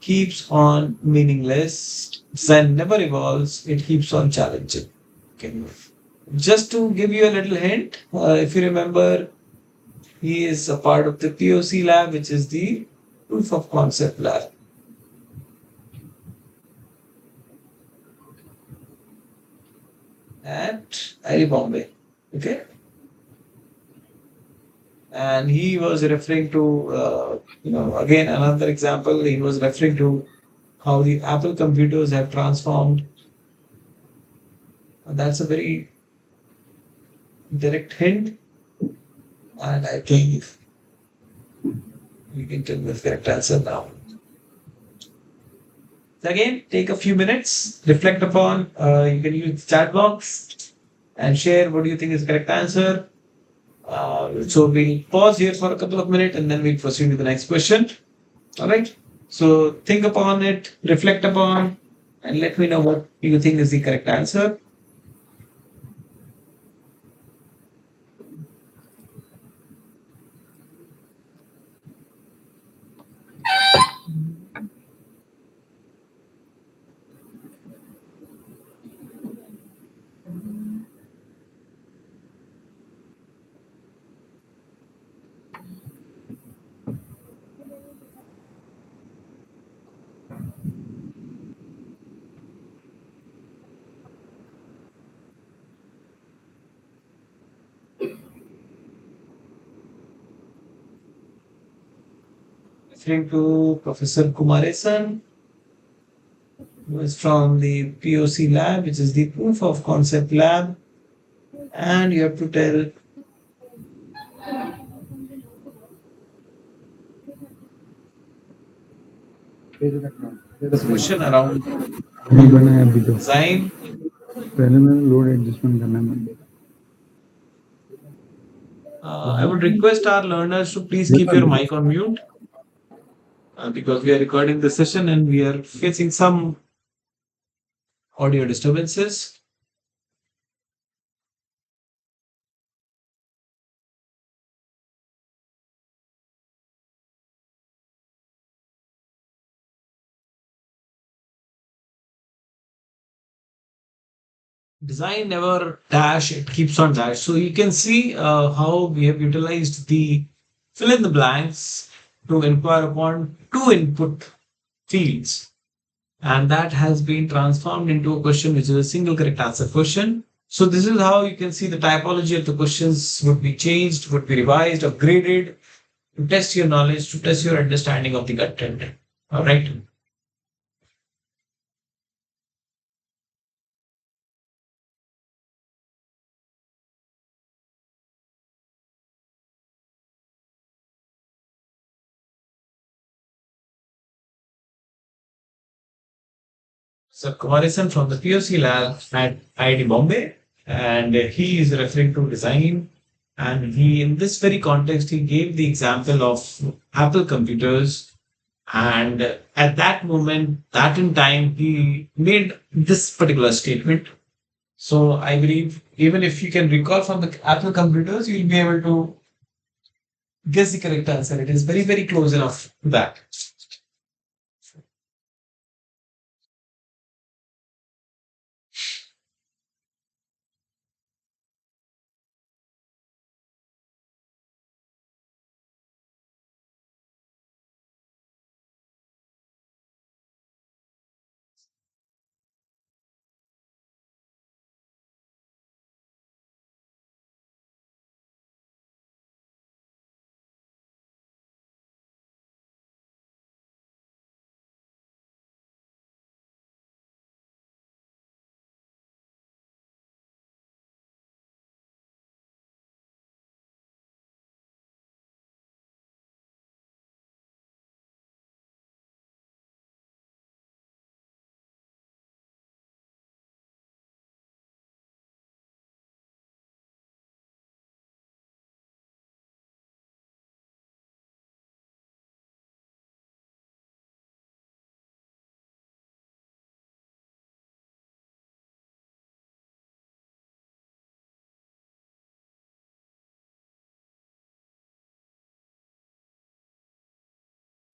keeps on meaningless. Design never evolves, it keeps on challenging. Okay. Just to give you a little hint, if you remember, he is a part of the POC lab, which is the proof of concept lab at IIT Bombay. Okay. And he was referring to, again, another example, he was referring to how the Apple computers have transformed. That's a very direct hint, and I think we can tell the correct answer now. So again, take a few minutes, reflect upon. You can use the chat box and share what do you think is the correct answer. So we'll pause here for a couple of minutes and then we'll proceed to the next question. All right. So think upon it, reflect upon, and let me know what you think is the correct answer. Referring to Professor Kumaresan, who is from the POC lab, which is the proof of concept lab, and you have to tell question around अभी बना है अभी तो design. पहले मैंने load adjustment करना है I would request our learners to please keep your mic on mute because we are recording the session and we are facing some audio disturbances. Design never dash, it keeps on dash. So you can see how we have utilized the fill in the blanks to inquire upon two input fields. And that has been transformed into a question which is a single correct answer question. So this is how you can see the typology of the questions would be changed, would be revised, upgraded to test your knowledge, to test your understanding of the content. All right. So Kumarasan from the POC lab at IIT Bombay, and he is referring to design. And he, in this very context, he gave the example of Apple computers. And at that moment, that in time, he made this particular statement. So I believe even if you can recall from the Apple computers, you'll be able to guess the correct answer. It is very, very close enough to that.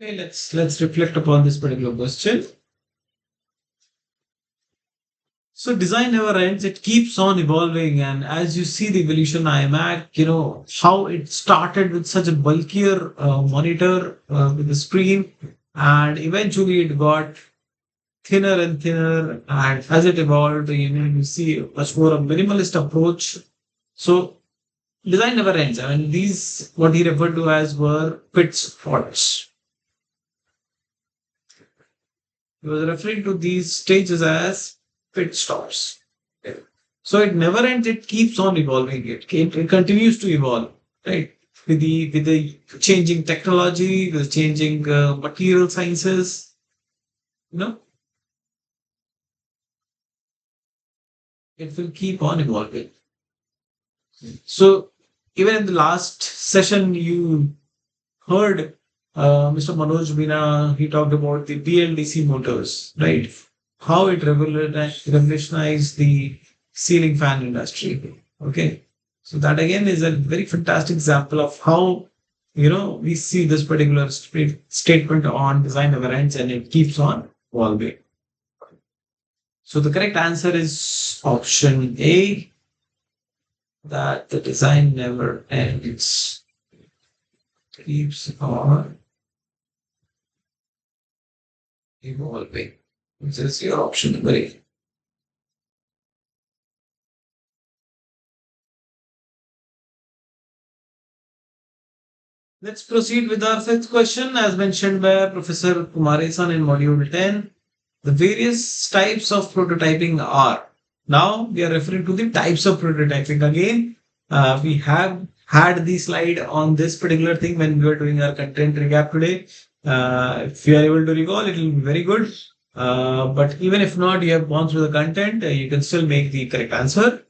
Okay, let's reflect upon this particular question. So design never ends; it keeps on evolving, and as you see the evolution iMac, how it started with such a bulkier monitor with the screen, and eventually it got thinner and thinner, and as it evolved, you see much more a minimalist approach. So design never ends. I mean, these what he referred to as were pits spots. He was referring to these stages as pit stops. Okay. So it never ends, it keeps on evolving. It continues to evolve, right? With the changing technology, with the changing material sciences, you know, it will keep on evolving. So even in the last session, you heard Mr. Manoj Meena, he talked about the BLDC motors, right? How it revolutionized the ceiling fan industry. Okay. So that again is a very fantastic example of how, we see this particular statement on design never ends and it keeps on evolving. So the correct answer is option A, that the design never ends, keeps on evolving. This is your option number A. Let's proceed with our fifth question, as mentioned by Professor Kumaresan in Module 10. The various types of prototyping are. Now we are referring to the types of prototyping again. We have had the slide on this particular thing when we were doing our content recap today. If you are able to recall, it will be very good. But even if not, you have gone through the content, you can still make the correct answer.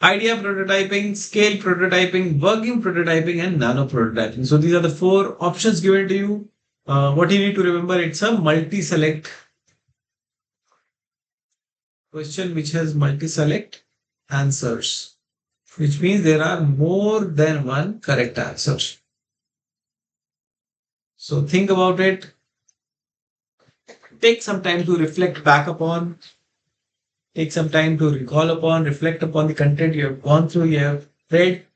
Idea prototyping, scale prototyping, working prototyping, and nano prototyping. So these are the four options given to you. What you need to remember, it's a multi-select question which has multi-select answers, which means there are more than one correct answer. So think about it. Take some time to reflect back upon, take some time to recall upon, reflect upon the content you have gone through, you have read,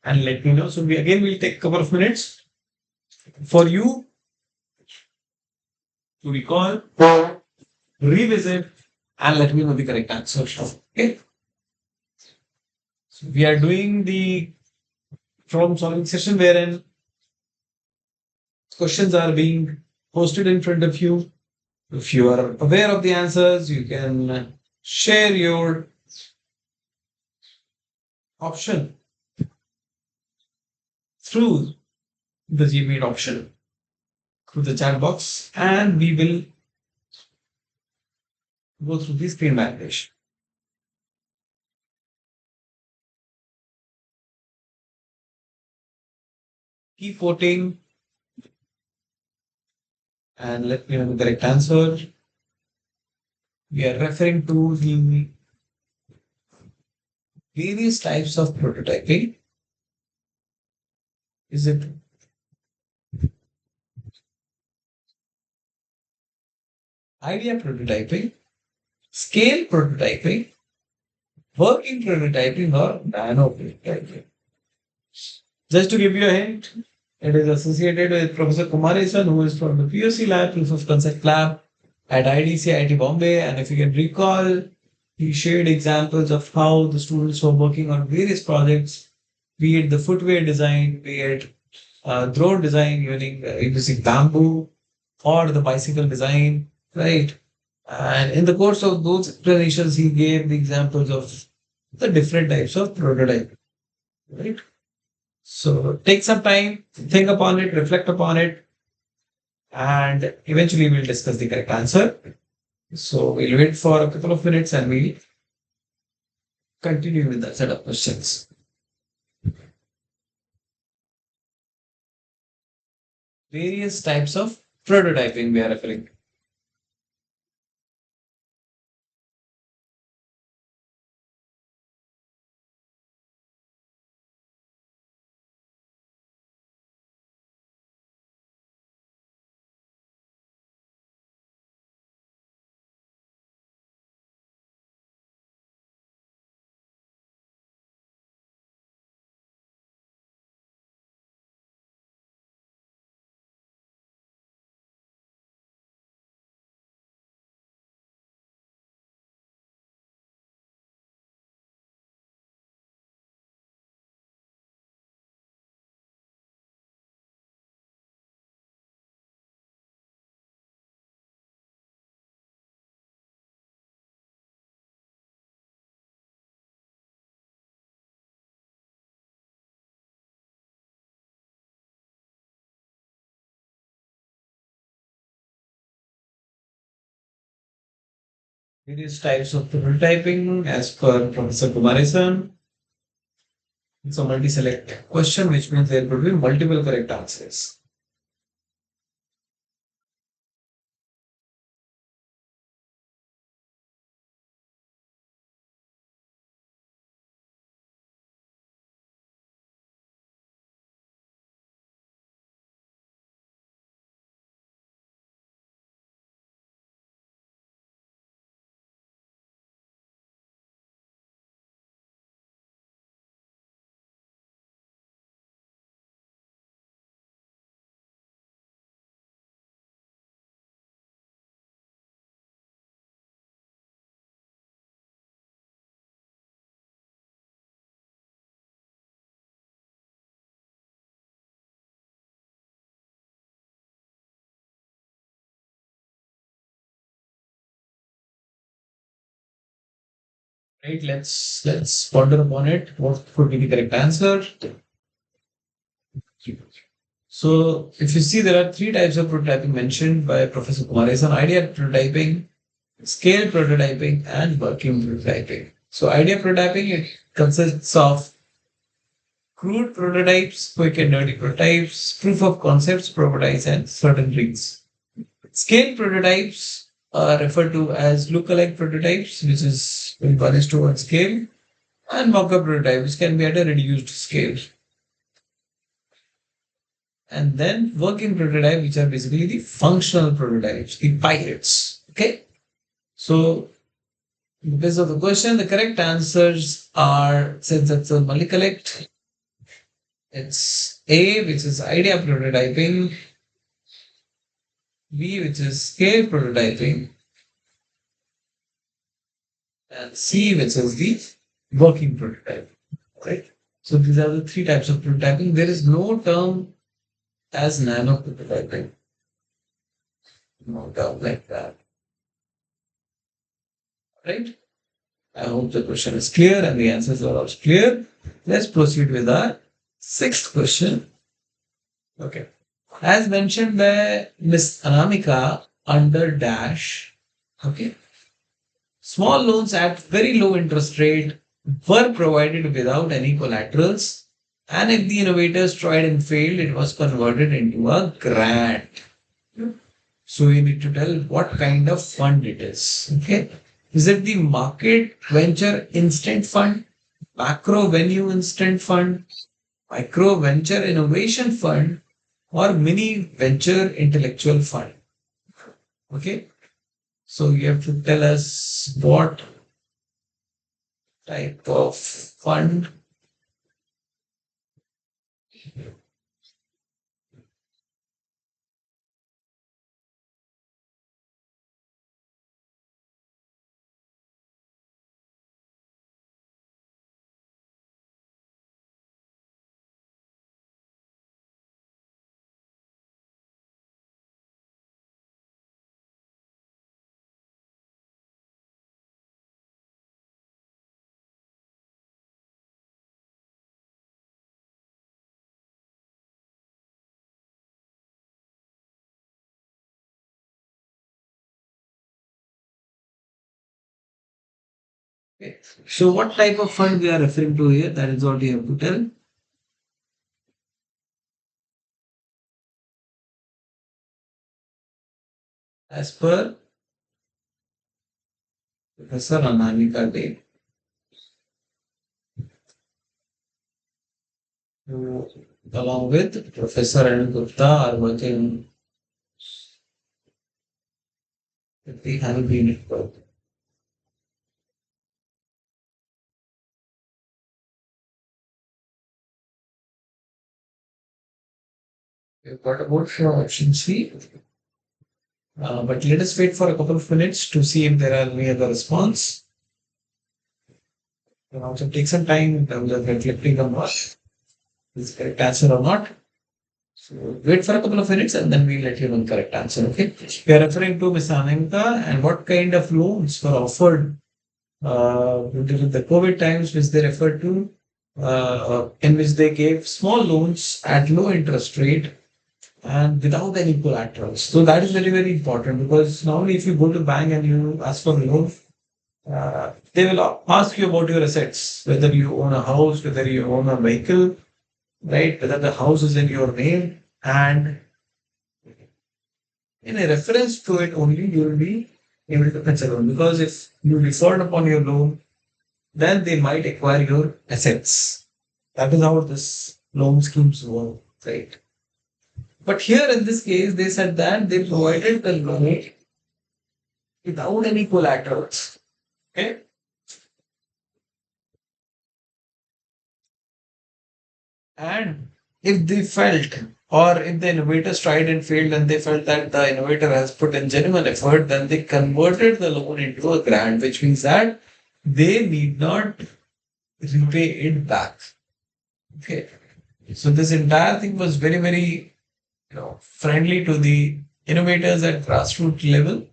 and let me know. So we again will take a couple of minutes for you to recall, revisit, and let me know the correct answer. Okay. So we are doing the problem solving session wherein questions are being posted in front of you. If you are aware of the answers, you can share your option through the Gmail option, through the chat box, and we will go through the screen validation. Keep voting and let me know the correct answer. We are referring to the various types of prototyping. Is it idea prototyping, scale prototyping, working prototyping, or nano prototyping? Just to give you a hint, it is associated with Professor Kumaresan, who is from the POC lab, Proof of Concept lab at IDC, IIT Bombay. And if you can recall, he shared examples of how the students were working on various projects, be it the footwear design, be it drone design using bamboo, or the bicycle design, right? And in the course of those explanations, he gave the examples of the different types of prototype, right? So take some time, think upon it, reflect upon it, and eventually we'll discuss the correct answer. So we'll wait for a couple of minutes and we'll continue with the set of questions. Various types of prototyping we are referring to. Various types of prototyping as per Professor Kumaresan. It's a multi-select question, which means there could be multiple correct answers. Right, let's ponder upon it. What could be the correct answer? So, if you see, there are three types of prototyping mentioned by Professor Kumaresan: idea prototyping, scale prototyping, and working prototyping. So idea prototyping, it consists of crude prototypes, quick and dirty prototypes, proof of concepts, prototypes, and certain rings. Scale prototypes are referred to as lookalike prototypes, which is when one is to one scale, and mock-up prototype, which can be at a reduced scale. And then working prototype, which are basically the functional prototypes, the pilots. Okay. So because of the question, the correct answers are, since it's a multi-collect, it's A, which is idea prototyping, B, which is scale prototyping, and C, which is the working prototype. Right? So these are the three types of prototyping. There is no term as nano prototyping. No term like that. Right? I hope the question is clear and the answers are also clear. Let's proceed with our sixth question. Okay. As mentioned by Miss Anamika under dash, okay, small loans at very low interest rate were provided without any collaterals, and if the innovators tried and failed, it was converted into a grant. So you need to tell what kind of fund it is. Okay. Is it the market venture instant fund, macro venue instant fund, micro venture innovation fund, or mini venture intellectual fund? Okay. So you have to tell us what type of fund. Okay. So what type of fund we are referring to here? That is what you have to tell. As per Professor Anamika Day, who along with Professor Anand Gupta are working with the Honeybee Network. We've got about four option C, but let us wait for a couple of minutes to see if there are any other response. You can also take some time in terms of reflecting on what is the correct answer or not. So wait for a couple of minutes and then we'll let you know the correct answer. Okay. We are referring to Ms. Anamika and what kind of loans were offered during the COVID times, which they referred to, in which they gave small loans at low interest rate and without any collateral. So that is very, very important because normally if you go to bank and you ask for a loan, they will ask you about your assets, whether you own a house, whether you own a vehicle, right? Whether the house is in your name, and in a reference to it only, you will be able to fetch a loan. Because if you default upon your loan, then they might acquire your assets. That is how this loan schemes work, right? But here in this case, they said that they provided the loan without any collaterals. Okay. And if they felt, or if the innovators tried and failed and they felt that the innovator has put in genuine effort, then they converted the loan into a grant, which means that they need not repay it back. Okay. So this entire thing was very, very, friendly to the innovators at grassroots level.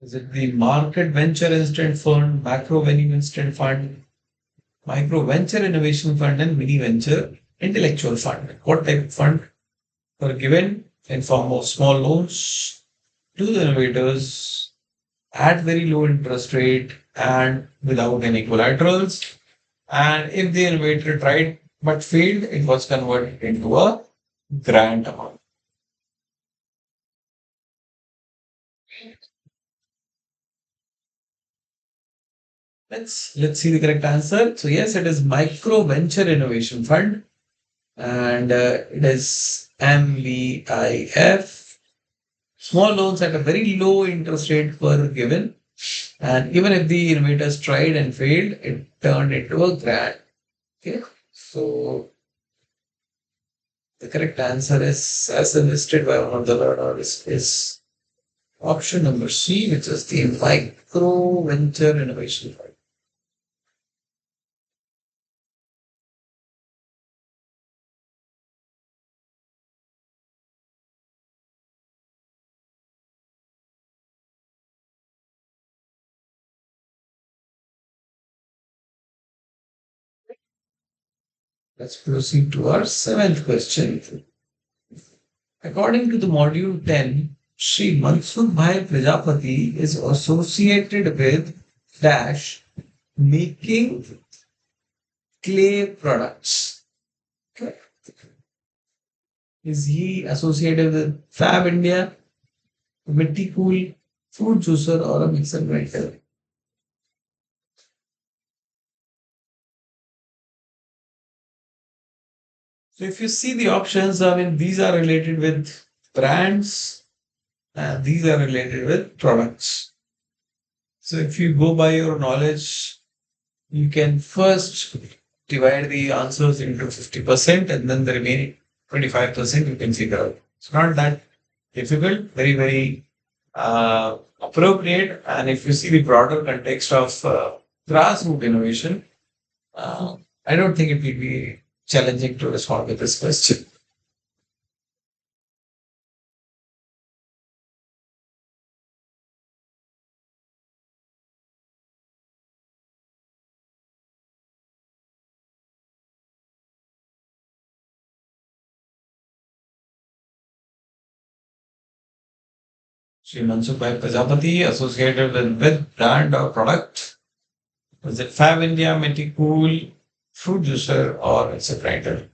Is it the market venture instant fund, macro venue instant fund, micro venture innovation fund, and mini venture intellectual fund? What type of fund were given in form of small loans to the innovators at very low interest rate and without any collaterals? And if the innovator tried but failed, it was converted into a grant amount. Let's see the correct answer. So yes, it is Micro Venture Innovation Fund, and it is MVIF. Small loans at a very low interest rate were given, and even if the innovators tried and failed, it turned into a grant. Okay, so the correct answer is, as suggested by one of the learners, is option number C, which is the Micro Venture Innovation Fund. Let's proceed to our seventh question. According to the module 10, Sri Mansukh Bhai Prajapati is associated with dash making clay products. Okay. Is he associated with Fab India, Mitti Cool, fruit juicer, or a mixer grinder? So if you see the options, I mean, these are related with brands and these are related with products. So if you go by your knowledge, you can first divide the answers into 50% and then the remaining 25% you can figure out. It's not that difficult, very appropriate. And if you see the broader context of grassroots innovation, I don't think it will be challenging to respond with this question. Sri Mansukh Bhai Prajapati associated with brand or product. Was it Fab India, Meticool, fruit juicer, or it's a grinder?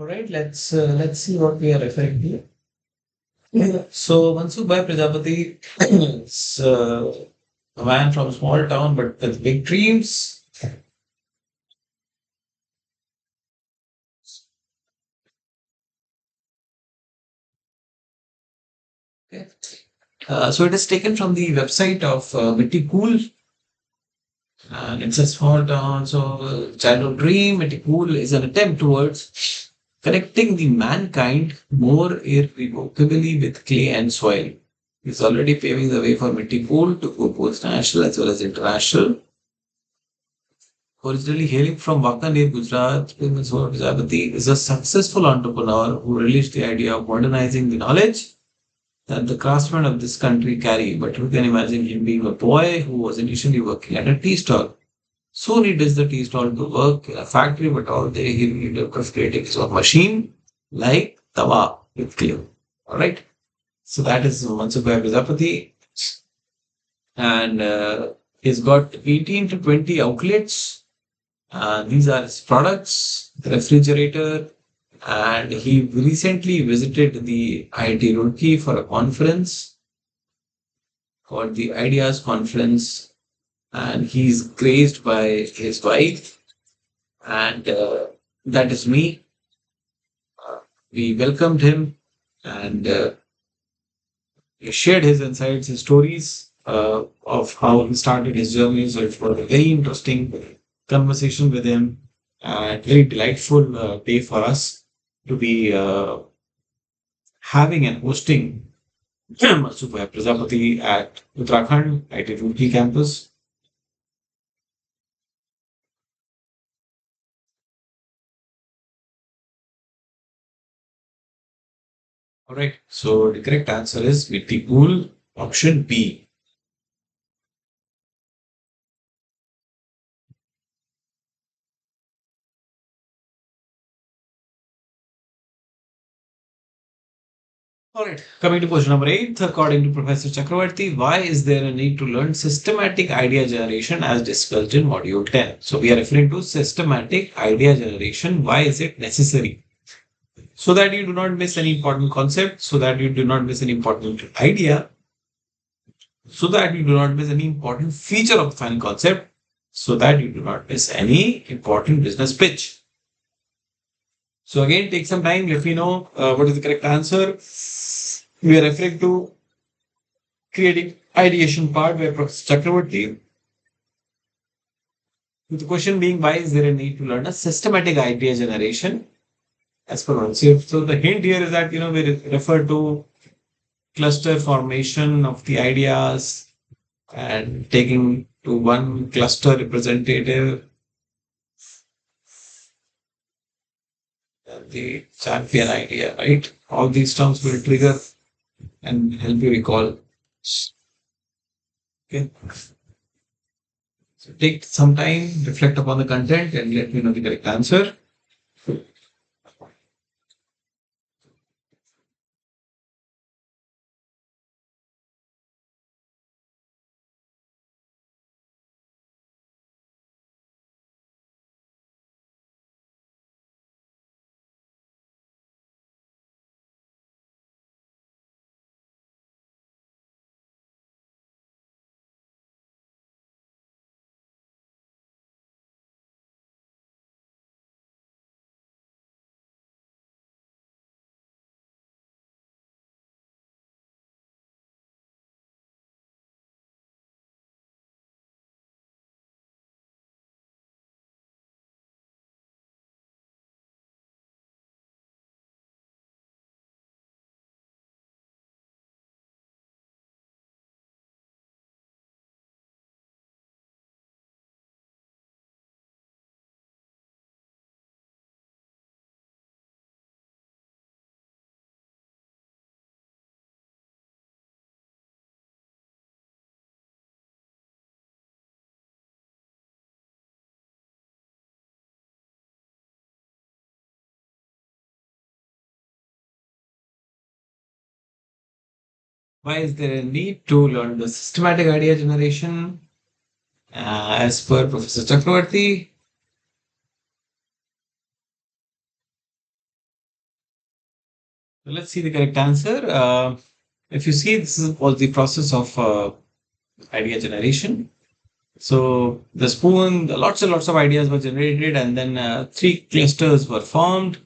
All right, let's see what we are referring to. So Mansukh Prajapati is a man from small town but with big dreams. Okay. So it is taken from the website of Mitti Cool, and it's a small town. So childhood dream, Mitti Cool is an attempt towards connecting the mankind more irrevocably with clay and soil. It's already paving the way for Mitti Cool to go both national as well as international. Originally hailing from Waka near Gujarat, Mansukh Prajapati is a successful entrepreneur who released the idea of modernizing the knowledge that the craftsmen of this country carry. But who can imagine him being a boy who was initially working at a tea stall? Soon he does the tea stall to work in a factory, but all day he needed of creating his own machine like tawa with clay. Alright. So that is Mansukh Prajapati. And he's got 18 to 20 outlets. These are his products, the refrigerator, and he recently visited the IIT Roorkee for a conference called the Ideas Conference, and he's graced by his wife, and that is me. We welcomed him, and he shared his insights, his stories of how he started his journey. So it was a very interesting conversation with him, and very delightful day for us to be having and hosting Super Prajapati at Uttarakhand IIT Roorkee campus. All right. So the correct answer is Mitti Pool, option B. All right. Coming to question number 8, according to Professor Chakravarti, why is there a need to learn systematic idea generation as discussed in module 10? So we are referring to systematic idea generation. Why is it necessary? So that you do not miss any important concept, so that you do not miss any important idea, so that you do not miss any important feature of the final concept, so that you do not miss any important business pitch. So again, take some time. Let me know what is the correct answer. We are referring to creating ideation part by Professor Chakravarti. With the question being, why is there a need to learn a systematic idea generation as per one? So the hint here is that we refer to cluster formation of the ideas and taking to one cluster representative the champion idea, right? All these terms will trigger and help you recall. Okay. So take some time, reflect upon the content, and let me know the correct answer. Why is there a need to learn the systematic idea generation? As per Professor Chakravarti, So let's see the correct answer. If you see, was the process of idea generation. So the spoon, lots and lots of ideas were generated, and then three clusters were formed.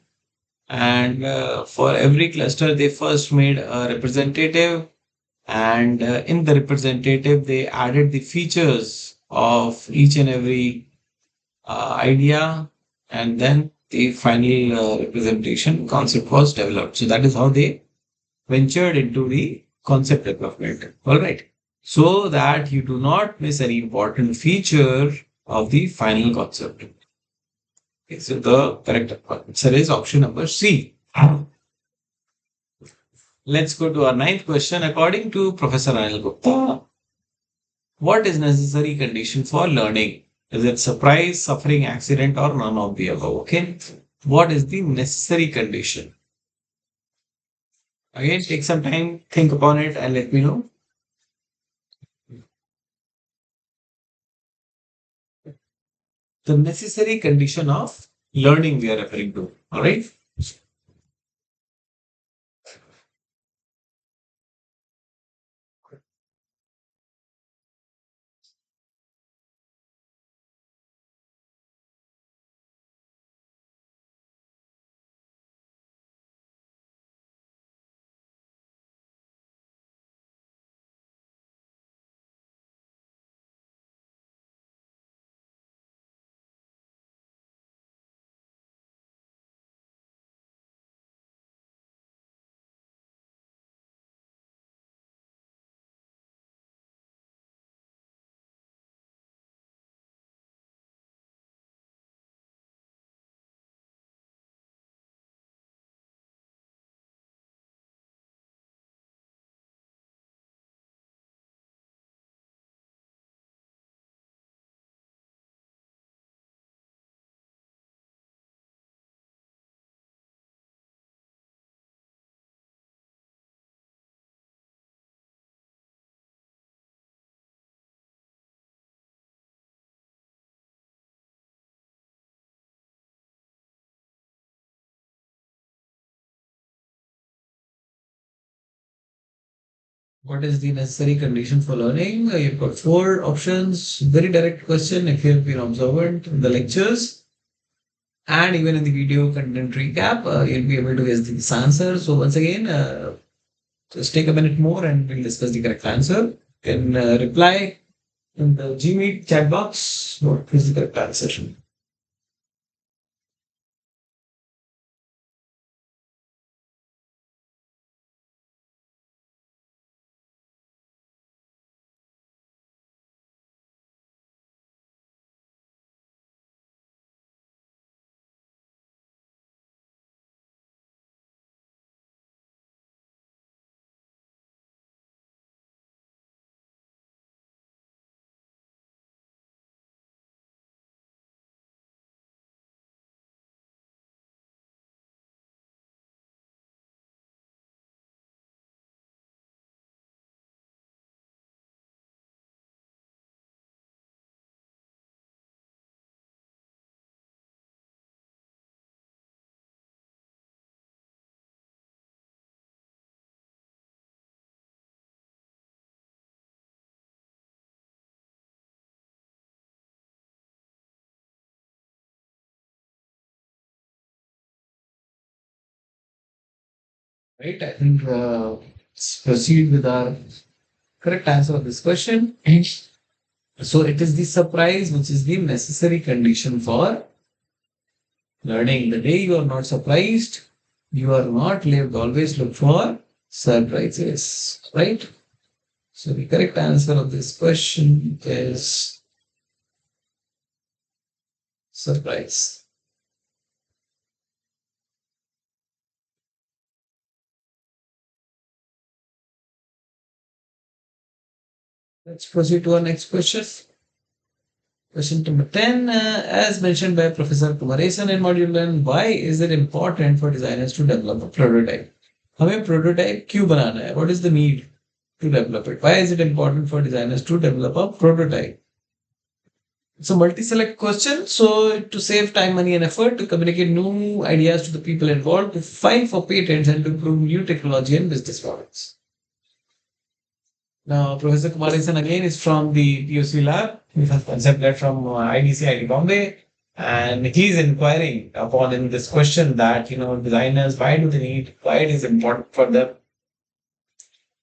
And for every cluster, they first made a representative, and in the representative, they added the features of each and every idea, and then the final representation concept was developed. So that is how they ventured into the concept development. All right. So that you do not miss any important feature of the final concept. Okay, so the correct answer is option number C. Let's go to our ninth question. According to Professor Anil Gupta, what is necessary condition for learning? Is it surprise, suffering, accident, or none of the above? Okay. What is the necessary condition? Again, take some time, think upon it, and let me know. The necessary condition of learning we are referring to. All right. What is the necessary condition for learning? You've got four options. Very direct question if you have been observant in the lectures and even in the video content recap, you'll be able to guess this answer. So once again, just take a minute more and we'll discuss the correct answer. You can reply in the Gmeet chat box. What is the correct answer? Right? I think let's proceed with our correct answer of this question. So it is the surprise which is the necessary condition for learning. The day you are not surprised, you are not lived. Always look for surprises. Right? So the correct answer of this question is surprise. Let's proceed to our next question. Question number 10, as mentioned by Professor Kumaresan in Module 1, why is it important for designers to develop a prototype? हमें prototype क्यों बनाना है? What is the need to develop it? Why is it important for designers to develop a prototype? It's a multi-select question. So to save time, money, and effort, to communicate new ideas to the people involved, to file for patents, and to improve new technology and business models. Now, Professor Kumarasan again is from the POC lab. He has concept led from IDC IT Bombay. And he's inquiring upon in this question that, designers, why do they need, why it is important for them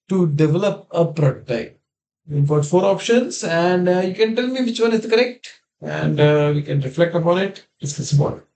to develop a prototype? We've got four options, and you can tell me which one is the correct, and we can reflect upon it, discuss about it.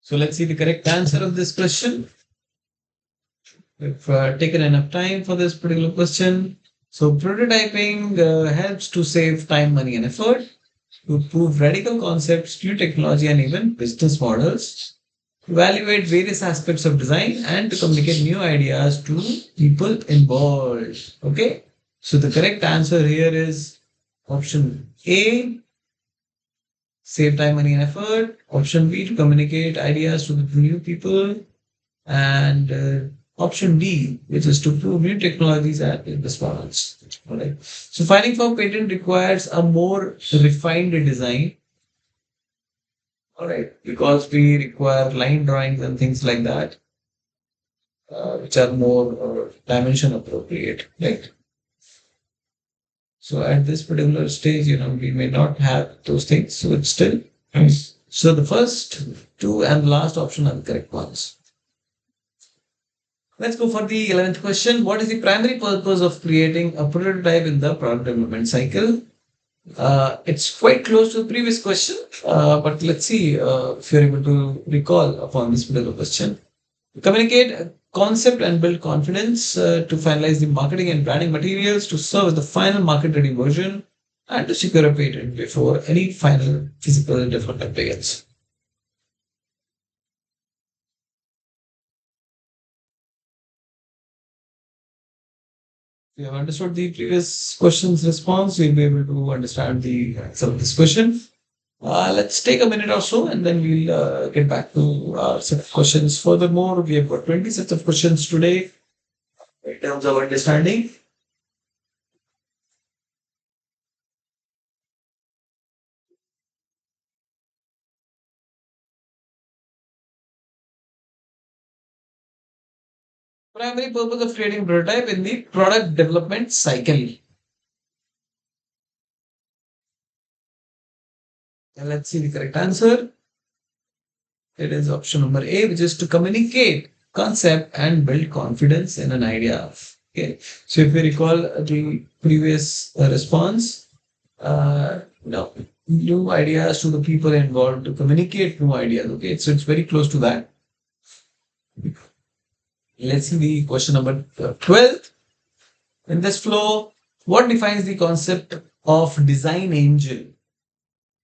So let's see the correct answer of this question. We've taken enough time for this particular question. So prototyping helps to save time, money, and effort, to prove radical concepts, new technology, and even business models, evaluate various aspects of design, and to communicate new ideas to people involved. Okay, so the correct answer here is option A, save time, money, and effort. Option B, to communicate ideas to the new people. And option D, which is to prove new technologies and business models. All right. So filing for patent requires a more refined design. All right, because we require line drawings and things like that, which are more dimension appropriate, right? So at this particular stage, we may not have those things. So it's still. So the first two and the last option are the correct ones. Let's go for the 11th question. What is the primary purpose of creating a prototype in the product development cycle? It's quite close to the previous question, but let's see if you're able to recall upon this particular question. Communicate a concept and build confidence to finalize the marketing and branding materials to serve as the final market ready version and to secure a patent before any final physical development begins. If you have understood the previous question's response, you'll be able to understand the answer of this question. Let's take a minute or so and then we'll get back to our set of questions. Furthermore, we have got 20 sets of questions today in terms of understanding. Primary purpose of creating prototype in the product development cycle. And let's see the correct answer. It is option number A, which is to communicate concept and build confidence in an idea. Okay. So if you recall the previous response, no, new ideas to the people involved to communicate new ideas. Okay. So it's very close to that. Let's see the question number 12. In this flow, what defines the concept of design angel?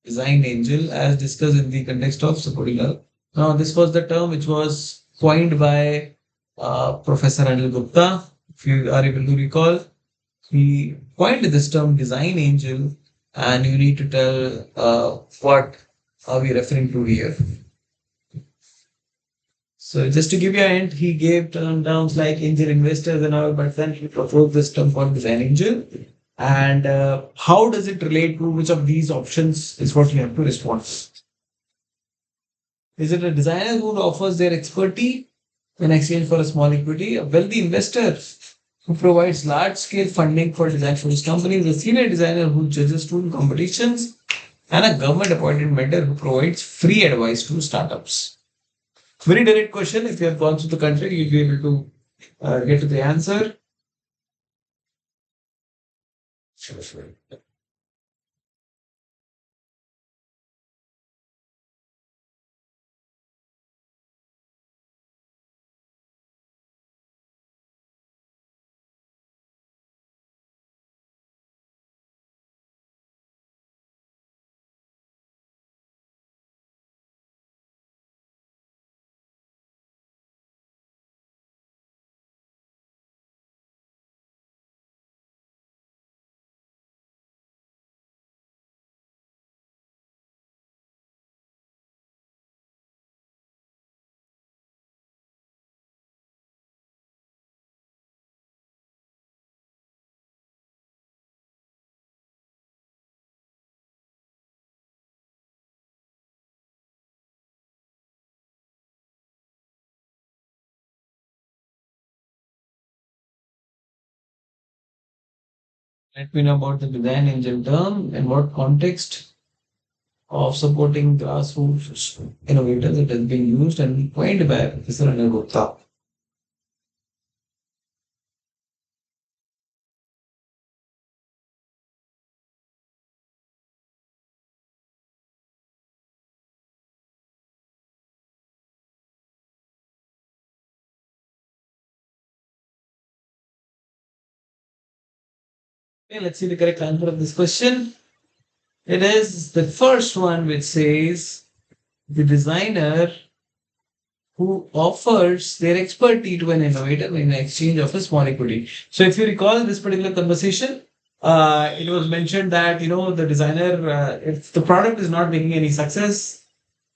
Design angel, as discussed in the context of supporting love. Now, this was the term which was coined by Professor Anil Gupta. If you are able to recall, he coined this term design angel, and you need to tell what are we referring to here. So just to give you a hint, he gave terms like angel investors and all, but then he proposed this term called design angel. And how does it relate to which of these options is what you have to respond. Is it a designer who offers their expertise in exchange for a small equity? A wealthy investor who provides large scale funding for design for his companies? A senior designer who judges tool competitions? And a government appointed mentor who provides free advice to startups? Very direct question. If you have gone through the country, you'll be able to get to the answer. Sure. Let me know about the design engine term and what context of supporting grassroots innovators it has been used and coined by Professor Anil Gupta. Okay, let's see the correct answer of this question. It is the first one, which says the designer who offers their expertise to an innovator in exchange of a small equity. So, if you recall this particular conversation, it was mentioned that the designer, if the product is not making any success,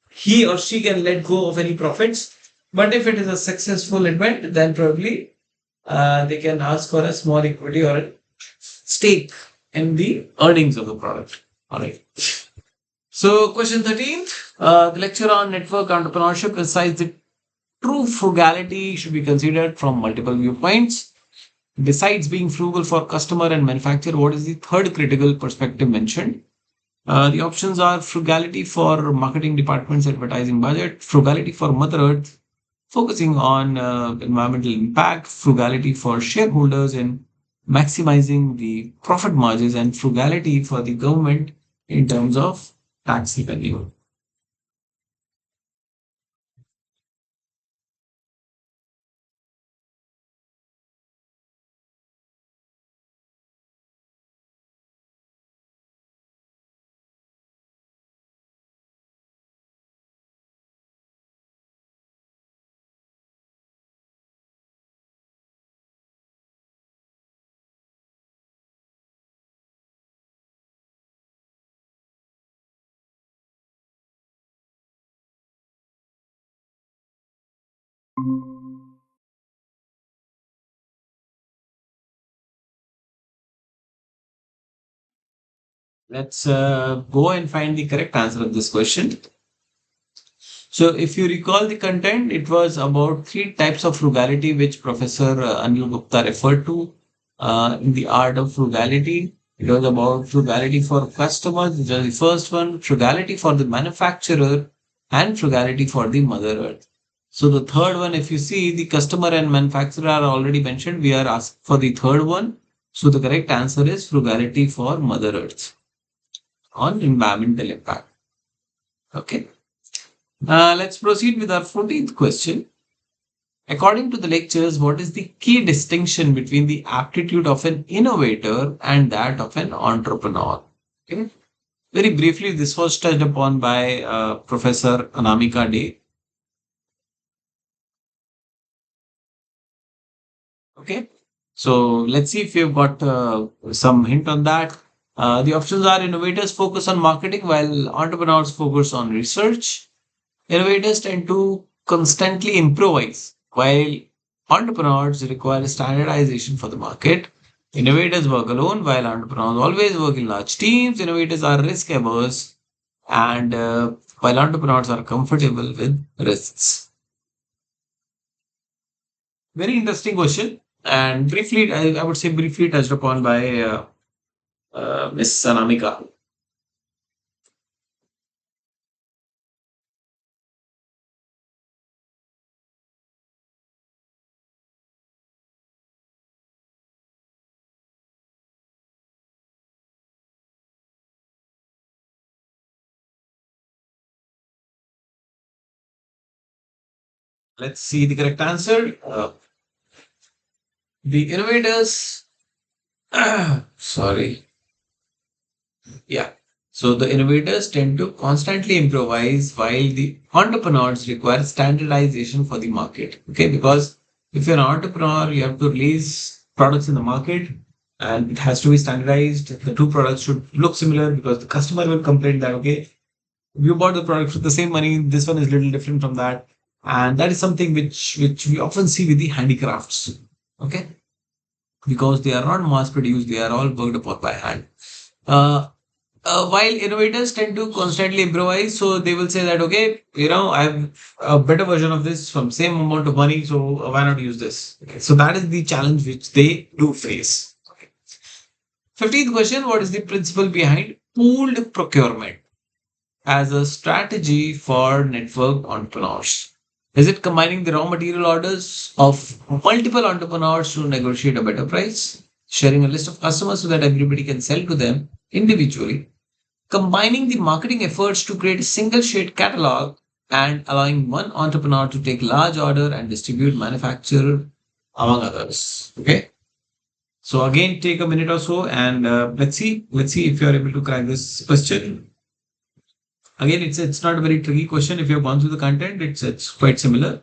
he or she can let go of any profits. But if it is a successful event, then probably they can ask for a small equity or a stake in the earnings of the product. All right. So, question 13, the lecture on network entrepreneurship emphasizes that true frugality should be considered from multiple viewpoints. Besides being frugal for customer and manufacturer, what is the third critical perspective mentioned? The options are frugality for marketing department's advertising budget, frugality for Mother Earth, focusing on environmental impact, frugality for shareholders, and maximizing the profit margins, and frugality for the government in terms of tax revenue. Let's go and find the correct answer of this question. So, if you recall the content, it was about three types of frugality, which Professor Anil Gupta referred to in the art of frugality. It was about frugality for customers, which was the first one, frugality for the manufacturer, and frugality for the Mother Earth. So, the third one, if you see, the customer and manufacturer are already mentioned. We are asked for the third one. So, the correct answer is frugality for Mother Earth on environmental impact. Okay. Let's proceed with our 14th question. According to the lectures, what is the key distinction between the aptitude of an innovator and that of an entrepreneur? Okay. Very briefly, this was touched upon by Professor Anamika Day. Okay. So let's see if you've got some hint on that. The options are: innovators focus on marketing while entrepreneurs focus on research. Innovators tend to constantly improvise, while entrepreneurs require standardization for the market. Innovators work alone, while entrepreneurs always work in large teams. Innovators are risk averse, and while entrepreneurs are comfortable with risks. Very interesting question, and briefly, I would say briefly touched upon by Miss Sanamika. Let's see the correct answer. The innovators, sorry, yeah. So the innovators tend to constantly improvise while the entrepreneurs require standardization for the market. Okay, because if you're an entrepreneur, you have to release products in the market and it has to be standardized. The two products should look similar because the customer will complain that, okay, you bought the product for the same money, this one is little different from that. And that is something which we often see with the handicrafts. Okay, because they are not mass produced, they are all worked upon by hand. Uh, while innovators tend to constantly improvise, so they will say that, okay, I have a better version of this from same amount of money, so why not use this? Okay, so that is the challenge which they do face. Okay. 15th question: what is the principle behind pooled procurement as a strategy for network entrepreneurs? Is it combining the raw material orders of multiple entrepreneurs to negotiate a better price? Sharing a list of customers so that everybody can sell to them individually? Combining the marketing efforts to create a single shade catalog, and allowing one entrepreneur to take large order and distribute manufacturer, among others. Okay. So again, take a minute or so and let's see if you are able to crack this question. Again, it's not a very tricky question. If you have gone through the content, it's quite similar.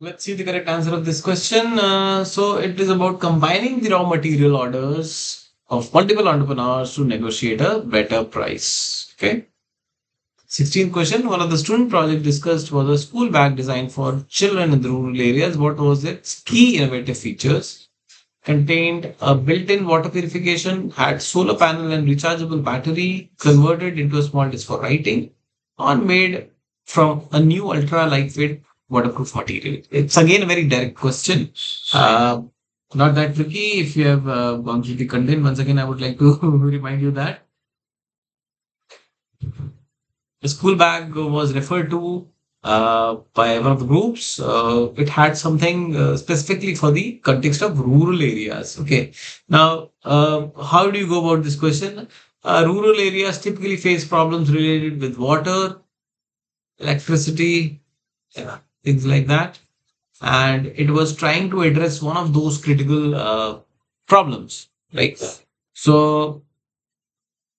Let's see the correct answer of this question. So it is about combining the raw material orders of multiple entrepreneurs to negotiate a better price. Okay. 16th question. One of the student project discussed was a school bag designed for children in the rural areas. What was its key innovative features? Contained a built-in water purification, had solar panel and rechargeable battery, converted into a small disk for writing, or made from a new ultra lightweight waterproof material. It's again a very direct question. Uh, Not that tricky. If you have gone through the content, once again, I would like to remind you that the school bag was referred to by one of the groups. It had something specifically for the context of rural areas. Okay. Now, how do you go about this question? Rural areas typically face problems related with water, electricity, yeah, things like that. And it was trying to address one of those critical problems. Right. So,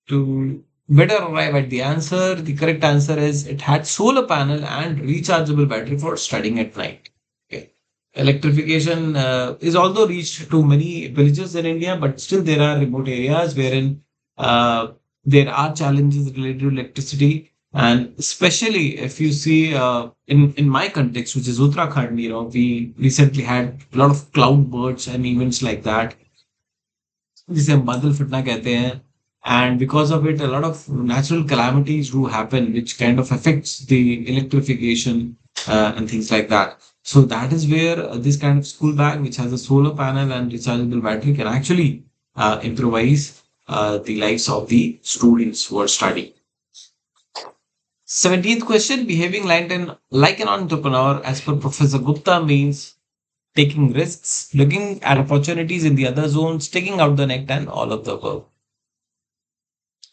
to better arrive at the answer, the correct answer is it had solar panel and rechargeable battery for studying at night. Okay. Electrification is although reached to many villages in India, but still there are remote areas wherein there are challenges related to electricity. And especially if you see in my context, which is Uttarakhand, we recently had a lot of cloud bursts and events like that जिसे हम बादल फटना कहते हैं and because of it a lot of natural calamities do happen which kind of affects the electrification and things like that. So that is where this kind of school bag which has a solar panel and rechargeable battery can actually improvise the lives of the students who are studying. 17th question, behaving like an entrepreneur as per Professor Gupta means taking risks, looking at opportunities in the other zones, sticking out the neck, and all of the above.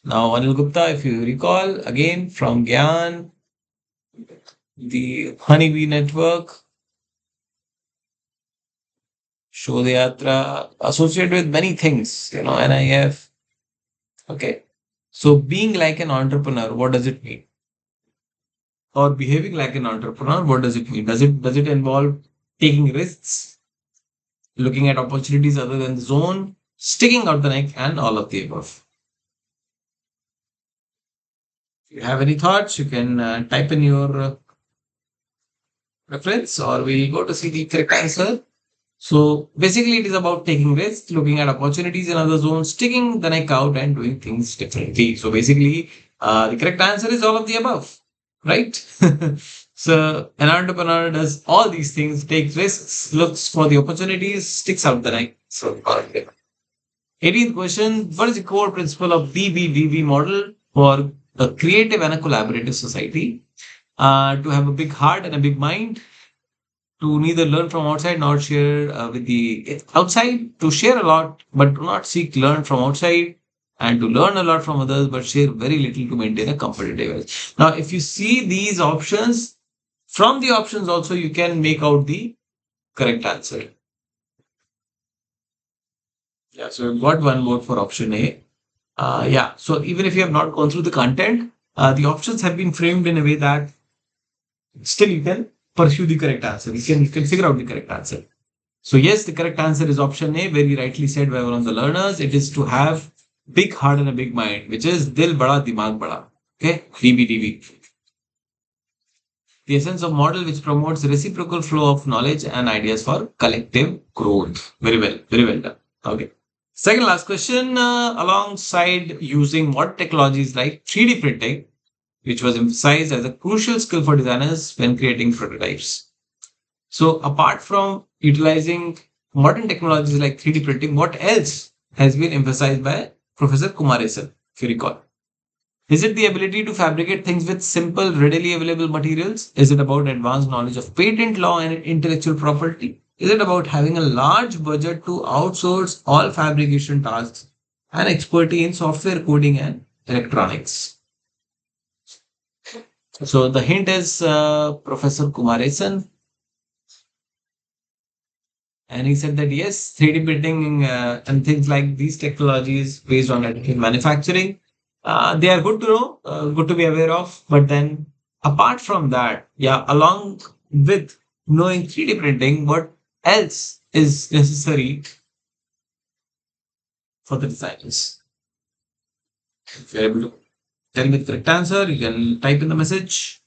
Now, Anil Gupta, if you recall, again from Gyan, the Honeybee Network, Shodhyatra, associated with many things, NIF. Okay. So, being like an entrepreneur, what does it mean? Or behaving like an entrepreneur, what does it mean? Does it involve taking risks, looking at opportunities other than the zone, sticking out the neck, and all of the above? If you have any thoughts, you can type in your reference or we go to see the correct answer. So basically, it is about taking risks, looking at opportunities in other zones, sticking the neck out, and doing things differently. So basically, the correct answer is all of the above, right? So an entrepreneur does all these things, takes risks, looks for the opportunities, sticks out the neck. So, okay. 18th question, what is the core principle of BBBB model for a creative and a collaborative society? To have a big heart and a big mind, to neither learn from outside nor share with the outside, to share a lot but do not seek learn from outside, and to learn a lot from others but share very little to maintain a competitive edge. Now, if you see these options, from the options also you can make out the correct answer. Yeah, so we've got one vote for option A. Yeah, so even if you have not gone through the content, the options have been framed in a way that still you can pursue the correct answer. You can figure out the correct answer. So yes, the correct answer is option A, very rightly said by one of the learners. It is to have big heart and a big mind, which is dil bada, dimag bada. Okay, DBDB. The essence of model which promotes reciprocal flow of knowledge and ideas for collective growth. Very well done. Okay. Second last question, alongside using modern technologies like 3D printing, which was emphasized as a crucial skill for designers when creating prototypes. So, apart from utilizing modern technologies like 3D printing, what else has been emphasized by Professor Kumaresan, if you recall? Is it the ability to fabricate things with simple, readily available materials? Is it about advanced knowledge of patent law and intellectual property? Is it about having a large budget to outsource all fabrication tasks and expertise in software coding and electronics? So the hint is Professor Kumaresan, and he said that yes, 3D printing and things like these technologies based on additive manufacturing, they are good to know, good to be aware of. But then apart from that, yeah, along with knowing 3D printing, what else is necessary for the designers? If you're able to tell me the correct answer, you can type in the message.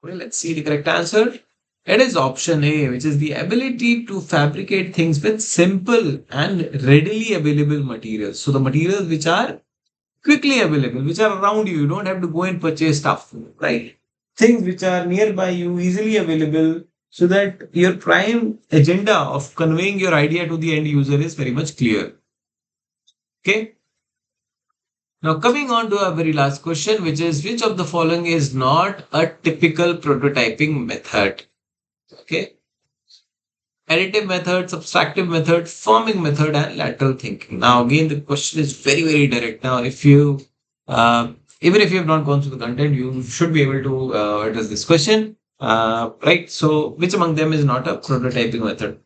Well, let's see the correct answer. It is option A, which is the ability to fabricate things with simple and readily available materials. So the materials which are quickly available, which are around you. You don't have to go and purchase stuff, right? Things which are nearby you, easily available, so that your prime agenda of conveying your idea to the end user is very much clear. Okay. Now, coming on to our very last question, which is which of the following is not a typical prototyping method? Okay. Additive method, subtractive method, forming method, and lateral thinking. Now, again, the question is very, very direct. Now, if you, even if you have not gone through the content, you should be able to address this question. Right. So, which among them is not a prototyping method?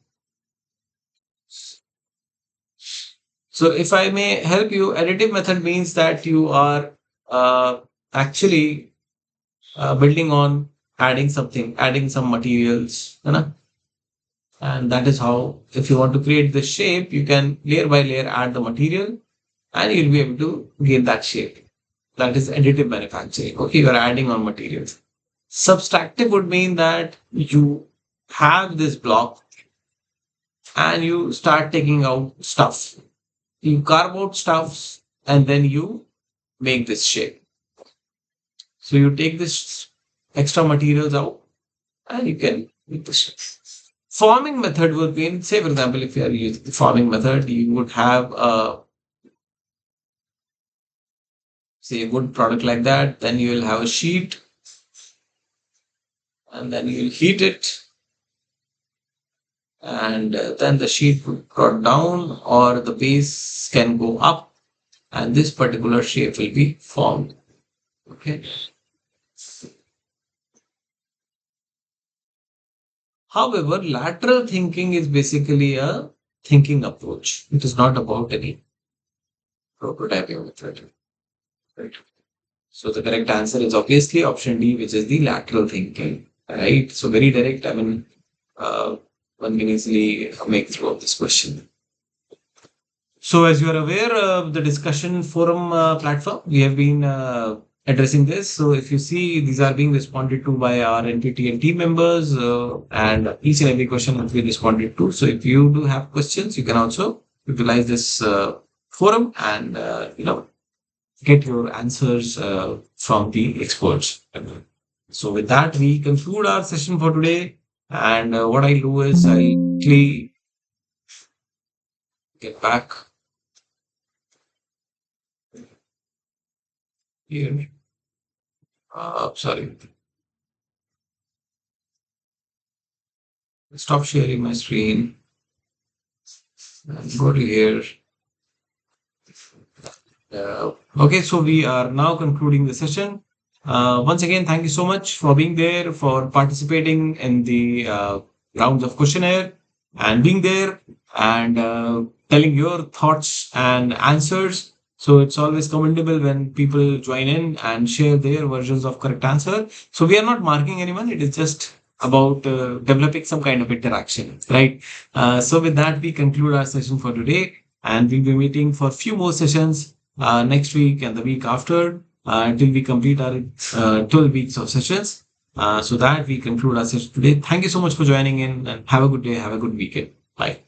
So, if I may help you, additive method means that you are actually building on adding something, adding some materials, you know, and that is how, if you want to create the shape, you can layer by layer add the material and you'll be able to gain that shape. That is additive manufacturing. Okay, you're adding on materials. Subtractive would mean that you have this block and you start taking out stuff. You carve out stuffs and then you make this shape. So you take this extra materials out and you can make the shape. Forming method would mean, say, for example, if you are using the forming method, you would have a, say, a wood product like that. Then you will have a sheet and then you will heat it. And then the sheet would drop down or the base can go up and this particular shape will be formed. Okay. However, lateral thinking is basically a thinking approach. It is not about any prototyping method. Right. So the correct answer is obviously option D, which is the lateral thinking. Right. So very direct. I mean, uh, one can easily make through of this question. So as you are aware of the discussion forum platform, we have been addressing this. So if you see, these are being responded to by our NPTEL team members, and each and every question has been responded to. So if you do have questions, you can also utilize this forum and get your answers from the experts. So with that, we conclude our session for today. And what I'll do is I'll quickly get back here. Sorry, stop sharing my screen and go to here. Okay, so we are now concluding the session. Once again, thank you so much for being there, for participating in the rounds of questionnaire, and being there and telling your thoughts and answers. So it's always commendable when people join in and share their versions of correct answer. So we are not marking anyone. It is just about developing some kind of interaction, right? So with that, we conclude our session for today, and we'll be meeting for a few more sessions next week and the week after until we complete our 12 weeks of sessions. So that we conclude our session today. Thank you so much for joining in and have a good day. Have a good weekend. Bye.